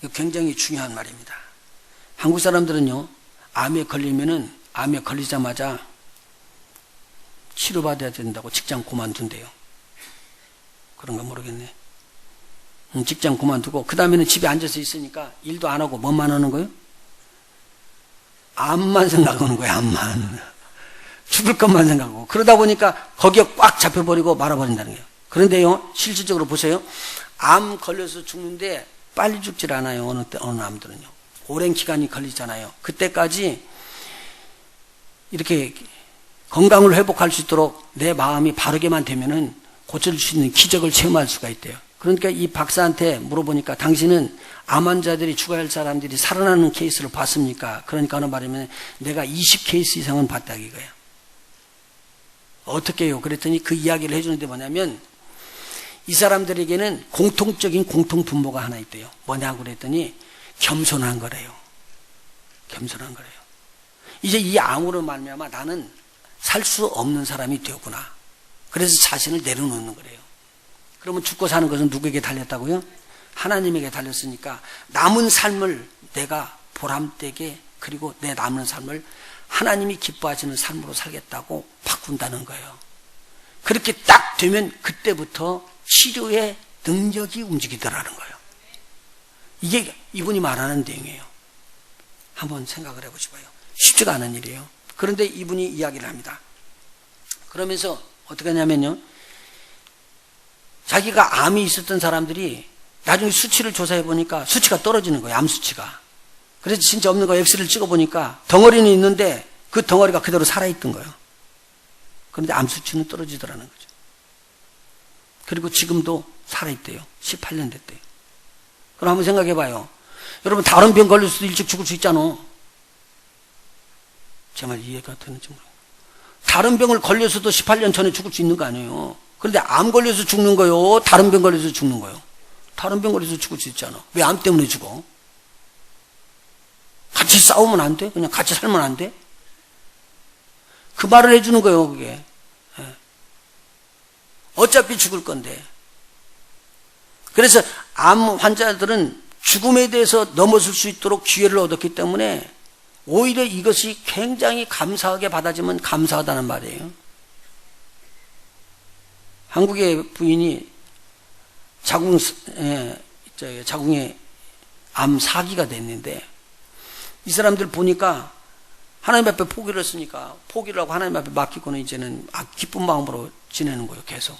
이거 굉장히 중요한 말입니다. 한국 사람들은요, 암에 걸리면은 암에 걸리자마자 치료받아야 된다고 직장 그만둔대요. 그런가 모르겠네. 직장 그만두고 그 다음에는 집에 앉아서 있으니까 일도 안 하고 뭐만 하는 거예요? 암만 생각하는 거예요, 암만. 죽을 것만 생각하고 그러다 보니까 거기에 꽉 잡혀버리고 말아버린다는 거예요. 그런데요, 실질적으로 보세요. 암 걸려서 죽는데 빨리 죽질 않아요. 어느 암들은요. 오랜 기간이 걸리잖아요. 그때까지 이렇게 건강을 회복할 수 있도록 내 마음이 바르게만 되면은 고쳐줄 수 있는 기적을 체험할 수가 있대요. 그러니까 이 박사한테 물어보니까 당신은 암 환자들이 죽어야 할 사람들이 살아나는 케이스를 봤습니까? 그러니까 하는 말이면 내가 20케이스 이상은 봤다 이거예요. 어떻게 해요? 그랬더니 그 이야기를 해주는데 뭐냐면 이 사람들에게는 공통적인 공통분모가 하나 있대요. 뭐냐고 그랬더니 겸손한 거래요. 겸손한 거래요. 이제 이 암으로 말미암아 나는 살 수 없는 사람이 되었구나. 그래서 자신을 내려놓는 거래요. 그러면 죽고 사는 것은 누구에게 달렸다고요? 하나님에게 달렸으니까 남은 삶을 내가 보람되게 그리고 내 남은 삶을 하나님이 기뻐하시는 삶으로 살겠다고 바꾼다는 거예요. 그렇게 딱 되면 그때부터 치료의 능력이 움직이더라는 거예요. 이게 이분이 말하는 내용이에요. 한번 생각을 해보시고요. 쉽지가 않은 일이에요. 그런데 이분이 이야기를 합니다. 그러면서 어떻게 하냐면요. 자기가 암이 있었던 사람들이 나중에 수치를 조사해 보니까 수치가 떨어지는 거예요. 암 수치가. 그래서 진짜 없는 거 엑스를 찍어 보니까 덩어리는 있는데 그 덩어리가 그대로 살아있던 거예요. 그런데 암 수치는 떨어지더라는 거죠. 그리고 지금도 살아있대요. 18년 됐대요. 그럼 한번 생각해 봐요. 여러분 다른 병 걸릴 수도 일찍 죽을 수 있잖아. 제 말 이해가 되는지 모르겠어요. 다른 병을 걸려서도 18년 전에 죽을 수 있는 거 아니에요. 그런데 암 걸려서 죽는 거요? 다른 병 걸려서 죽는 거요? 다른 병 걸려서 죽을 수 있잖아. 왜 암 때문에 죽어? 같이 싸우면 안 돼? 그냥 같이 살면 안 돼? 그 말을 해주는 거예요, 그게. 어차피 죽을 건데. 그래서 암 환자들은 죽음에 대해서 넘어설 수 있도록 기회를 얻었기 때문에 오히려 이것이 굉장히 감사하게 받아지면 감사하다는 말이에요. 한국의 부인이 자궁에 암 4기가 됐는데 이 사람들 보니까 하나님 앞에 포기를 했으니까 포기를 하고 하나님 앞에 맡기고는 이제는 기쁜 마음으로 지내는 거예요, 계속.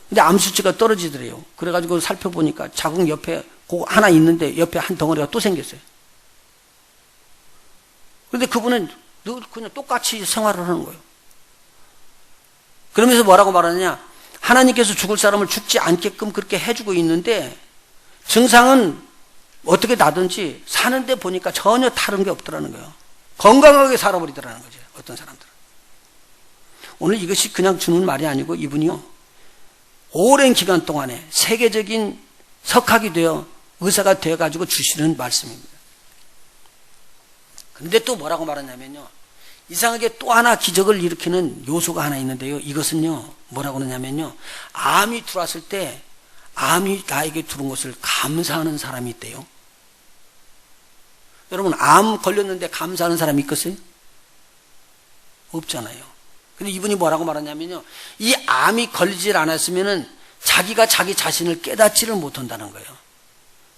근데 암 수치가 떨어지더래요. 그래가지고 살펴보니까 자궁 옆에 그거 하나 있는데 옆에 한 덩어리가 또 생겼어요. 그런데 그분은 늘 그냥 똑같이 생활을 하는 거예요. 그러면서 뭐라고 말하느냐? 하나님께서 죽을 사람을 죽지 않게끔 그렇게 해주고 있는데 증상은 어떻게 나든지 사는데 보니까 전혀 다른 게 없더라는 거예요. 건강하게 살아버리더라는 거죠. 어떤 사람들은. 오늘 이것이 그냥 주는 말이 아니고 이분이요. 오랜 기간 동안에 세계적인 석학이 되어 의사가 되어가지고 주시는 말씀입니다. 근데 또 뭐라고 말하냐면요. 이상하게 또 하나 기적을 일으키는 요소가 하나 있는데요. 이것은요. 뭐라고 그러냐면요. 암이 들어왔을 때 암이 나에게 들어온 것을 감사하는 사람이 있대요. 여러분 암 걸렸는데 감사하는 사람이 있겠어요? 없잖아요. 근데 이분이 뭐라고 말하냐면요. 이 암이 걸리질 않았으면은 자기가 자기 자신을 깨닫지를 못한다는 거예요.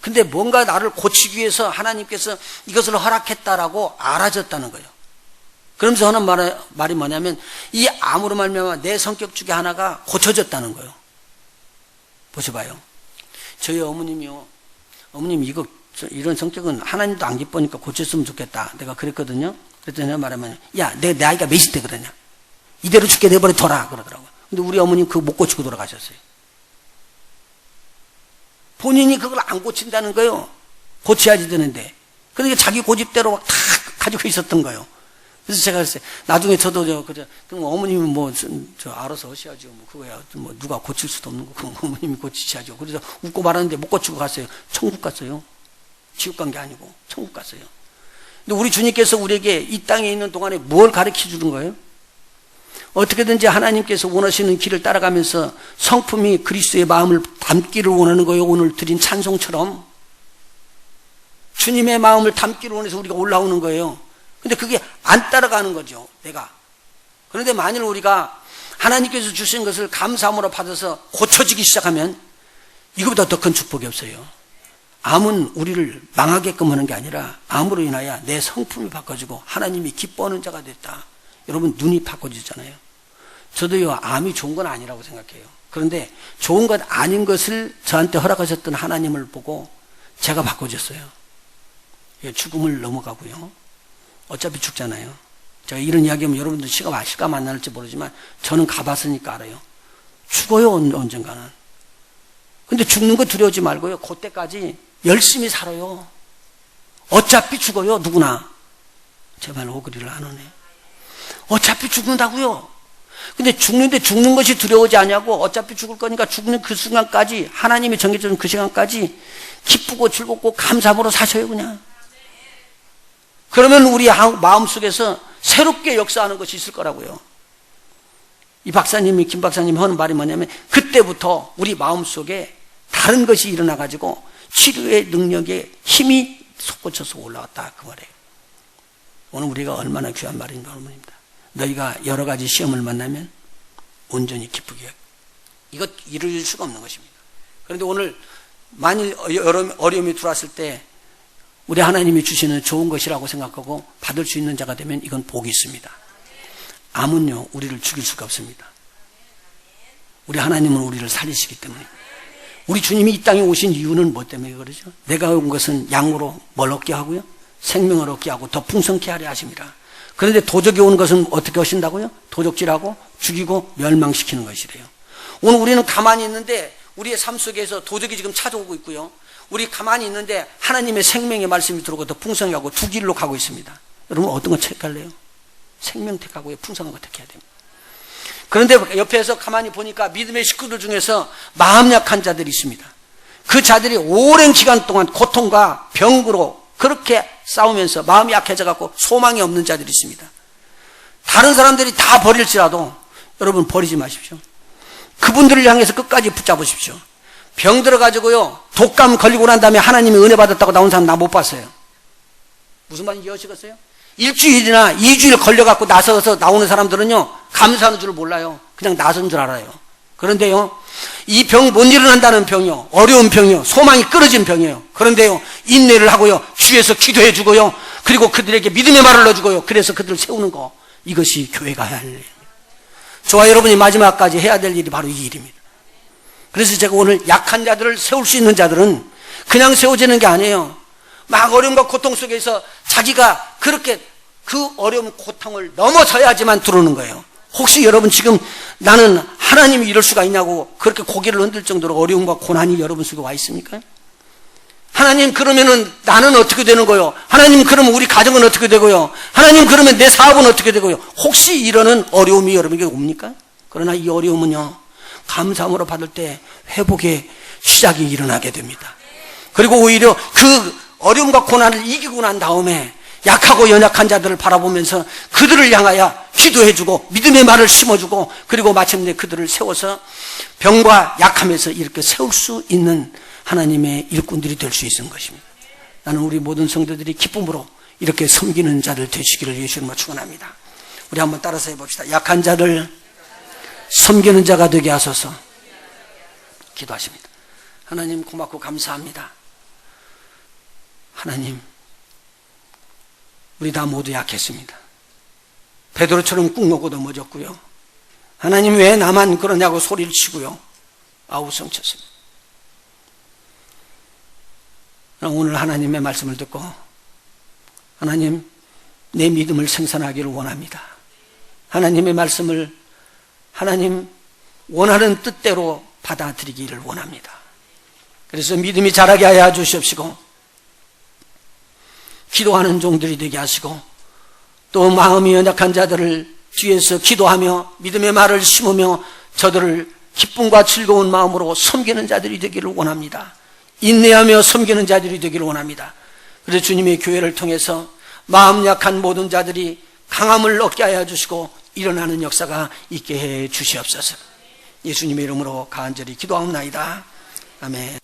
근데 뭔가 나를 고치기 위해서 하나님께서 이것을 허락했다라고 알아졌다는 거예요. 그러면서 하는 말이 뭐냐면 이 암으로 말미암아 내 성격 중에 하나가 고쳐졌다는 거예요. 보셔봐요. 저희 어머님이요. 어머님 이런 성격은 하나님도 안 기뻐니까 고쳤으면 좋겠다. 내가 그랬거든요. 그랬더니 내가 말하면 야, 내 나이가 몇인데 그러냐. 이대로 죽게 내버려둬라 그러더라고요. 근데 우리 어머님 그거 못 고치고 돌아가셨어요. 본인이 그걸 안 고친다는 거예요. 고쳐야지 되는데. 그러니까 자기 고집대로 다 가지고 있었던 거예요. 그래서 제가 그랬어요. 나중에 저도 그럼 어머님은 알아서 하셔야죠. 그거야. 누가 고칠 수도 없는 거. 그럼 어머님이 고치셔야죠. 그래서 웃고 말하는데 못 고치고 갔어요. 천국 갔어요. 지옥 간 게 아니고 천국 갔어요. 근데 우리 주님께서 우리에게 이 땅에 있는 동안에 뭘 가르쳐 주는 거예요? 어떻게든지 하나님께서 원하시는 길을 따라가면서 성품이 그리스도의 마음을 담기를 원하는 거예요. 오늘 드린 찬송처럼. 주님의 마음을 담기를 원해서 우리가 올라오는 거예요. 근데 그게 안 따라가는 거죠, 내가. 그런데 만일 우리가 하나님께서 주신 것을 감사함으로 받아서 고쳐지기 시작하면 이거보다 더 큰 축복이 없어요. 암은 우리를 망하게끔 하는 게 아니라 암으로 인하여 내 성품이 바꿔지고 하나님이 기뻐하는 자가 됐다. 여러분 눈이 바꿔지잖아요. 저도요, 암이 좋은 건 아니라고 생각해요. 그런데 좋은 것 아닌 것을 저한테 허락하셨던 하나님을 보고 제가 바꿔졌어요. 죽음을 넘어가고요. 어차피 죽잖아요. 제가 이런 이야기하면 여러분들 실감 안 날지 모르지만 저는 가봤으니까 알아요. 죽어요, 언젠가는. 근데 죽는 거 두려워하지 말고요. 그때까지 열심히 살아요. 어차피 죽어요, 누구나. 제발 오그리를 안 오네. 어차피 죽는다고요. 근데 죽는데 죽는 것이 두려워하지 않냐고. 어차피 죽을 거니까 죽는 그 순간까지, 하나님이 정해준 그 시간까지 기쁘고 즐겁고 감사함으로 사셔요, 그냥. 그러면 우리 마음속에서 새롭게 역사하는 것이 있을 거라고요. 이 박사님이, 김 박사님이 하는 말이 뭐냐면, 그때부터 우리 마음속에 다른 것이 일어나가지고 치료의 능력에 힘이 솟구쳐서 올라왔다, 그 말이에요. 오늘 우리가 얼마나 귀한 말인지 모릅니다. 너희가 여러 가지 시험을 만나면 온전히 기쁘게, 이것 이룰 수가 없는 것입니다. 그런데 오늘 만일 어려움이 들어왔을 때 우리 하나님이 주시는 좋은 것이라고 생각하고 받을 수 있는 자가 되면 이건 복이 있습니다. 암은요, 우리를 죽일 수가 없습니다. 우리 하나님은 우리를 살리시기 때문에. 우리 주님이 이 땅에 오신 이유는 뭐 때문에 그러죠? 내가 온 것은 양으로 뭘 얻게 하고요? 생명을 얻게 하고 더 풍성케 하려 하십니다. 그런데 도적이 오는 것은 어떻게 하신다고요? 도적질하고 죽이고 멸망시키는 것이래요. 오늘 우리는 가만히 있는데 우리의 삶 속에서 도적이 지금 찾아오고 있고요. 우리 가만히 있는데 하나님의 생명의 말씀이 들어오고 더 풍성히 하고 두 길로 가고 있습니다. 여러분 어떤 거 택할래요? 생명 택하고요, 풍성한 거 택해야 됩니다. 그런데 옆에서 가만히 보니까 믿음의 식구들 중에서 마음 약한 자들이 있습니다. 그 자들이 오랜 기간 동안 고통과 병으로 그렇게 싸우면서 마음이 약해져 갖고 소망이 없는 자들이 있습니다. 다른 사람들이 다 버릴지라도 여러분 버리지 마십시오. 그분들을 향해서 끝까지 붙잡으십시오. 병 들어가지고요, 독감 걸리고 난 다음에 하나님이 은혜 받았다고 나온 사람 나 못 봤어요. 무슨 말인지 이해하시겠어요? 일주일이나 2주일 걸려갖고 나서서 나오는 사람들은요, 감사하는 줄 몰라요. 그냥 나선 줄 알아요. 그런데요, 이 병 못 일어난다는 병이요, 어려운 병이요, 소망이 끊어진 병이에요. 그런데요, 인내를 하고요, 주에서 기도해 주고요, 그리고 그들에게 믿음의 말을 넣어주고요, 그래서 그들을 세우는 거, 이것이 교회가 해야 할 일입니다. 저와 여러분이 마지막까지 해야 될 일이 바로 이 일입니다. 그래서 제가 오늘 약한 자들을 세울 수 있는 자들은 그냥 세워지는 게 아니에요. 막 어려움과 고통 속에서 자기가 그렇게 그 어려움 고통을 넘어서야지만 들어오는 거예요. 혹시 여러분 지금 나는 하나님이 이럴 수가 있냐고 그렇게 고개를 흔들 정도로 어려움과 고난이 여러분 속에 와 있습니까? 하나님 그러면은 나는 어떻게 되는 거요? 하나님 그러면 우리 가정은 어떻게 되고요? 하나님 그러면 내 사업은 어떻게 되고요? 혹시 이러는 어려움이 여러분에게 옵니까? 그러나 이 어려움은요, 감사함으로 받을 때 회복의 시작이 일어나게 됩니다. 그리고 오히려 그 어려움과 고난을 이기고 난 다음에 약하고 연약한 자들을 바라보면서 그들을 향하여 기도해주고 믿음의 말을 심어주고 그리고 마침내 그들을 세워서 병과 약함에서 이렇게 세울 수 있는 하나님의 일꾼들이 될 수 있는 것입니다. 나는 우리 모든 성도들이 기쁨으로 이렇게 섬기는 자들 되시기를 예수 이름으로 축원합니다. 우리 한번 따라서 해봅시다. 약한 자를 섬기는 자가 되게 하소서. 기도하십니다. 하나님 고맙고 감사합니다. 하나님, 우리 다 모두 약했습니다. 베드로처럼 꾹 놓고 넘어졌고요. 하나님 왜 나만 그러냐고 소리를 치고요, 아우성 쳤습니다. 오늘 하나님의 말씀을 듣고 하나님 내 믿음을 생산하기를 원합니다. 하나님의 말씀을 하나님 원하는 뜻대로 받아들이기를 원합니다. 그래서 믿음이 자라게 하여 주시옵시고 기도하는 종들이 되게 하시고 또 마음이 연약한 자들을 뒤에서 기도하며 믿음의 말을 심으며 저들을 기쁨과 즐거운 마음으로 섬기는 자들이 되기를 원합니다. 인내하며 섬기는 자들이 되기를 원합니다. 그래서 주님의 교회를 통해서 마음 약한 모든 자들이 강함을 얻게 하여 주시고 일어나는 역사가 있게 해 주시옵소서. 예수님의 이름으로 간절히 기도하옵나이다. 아멘.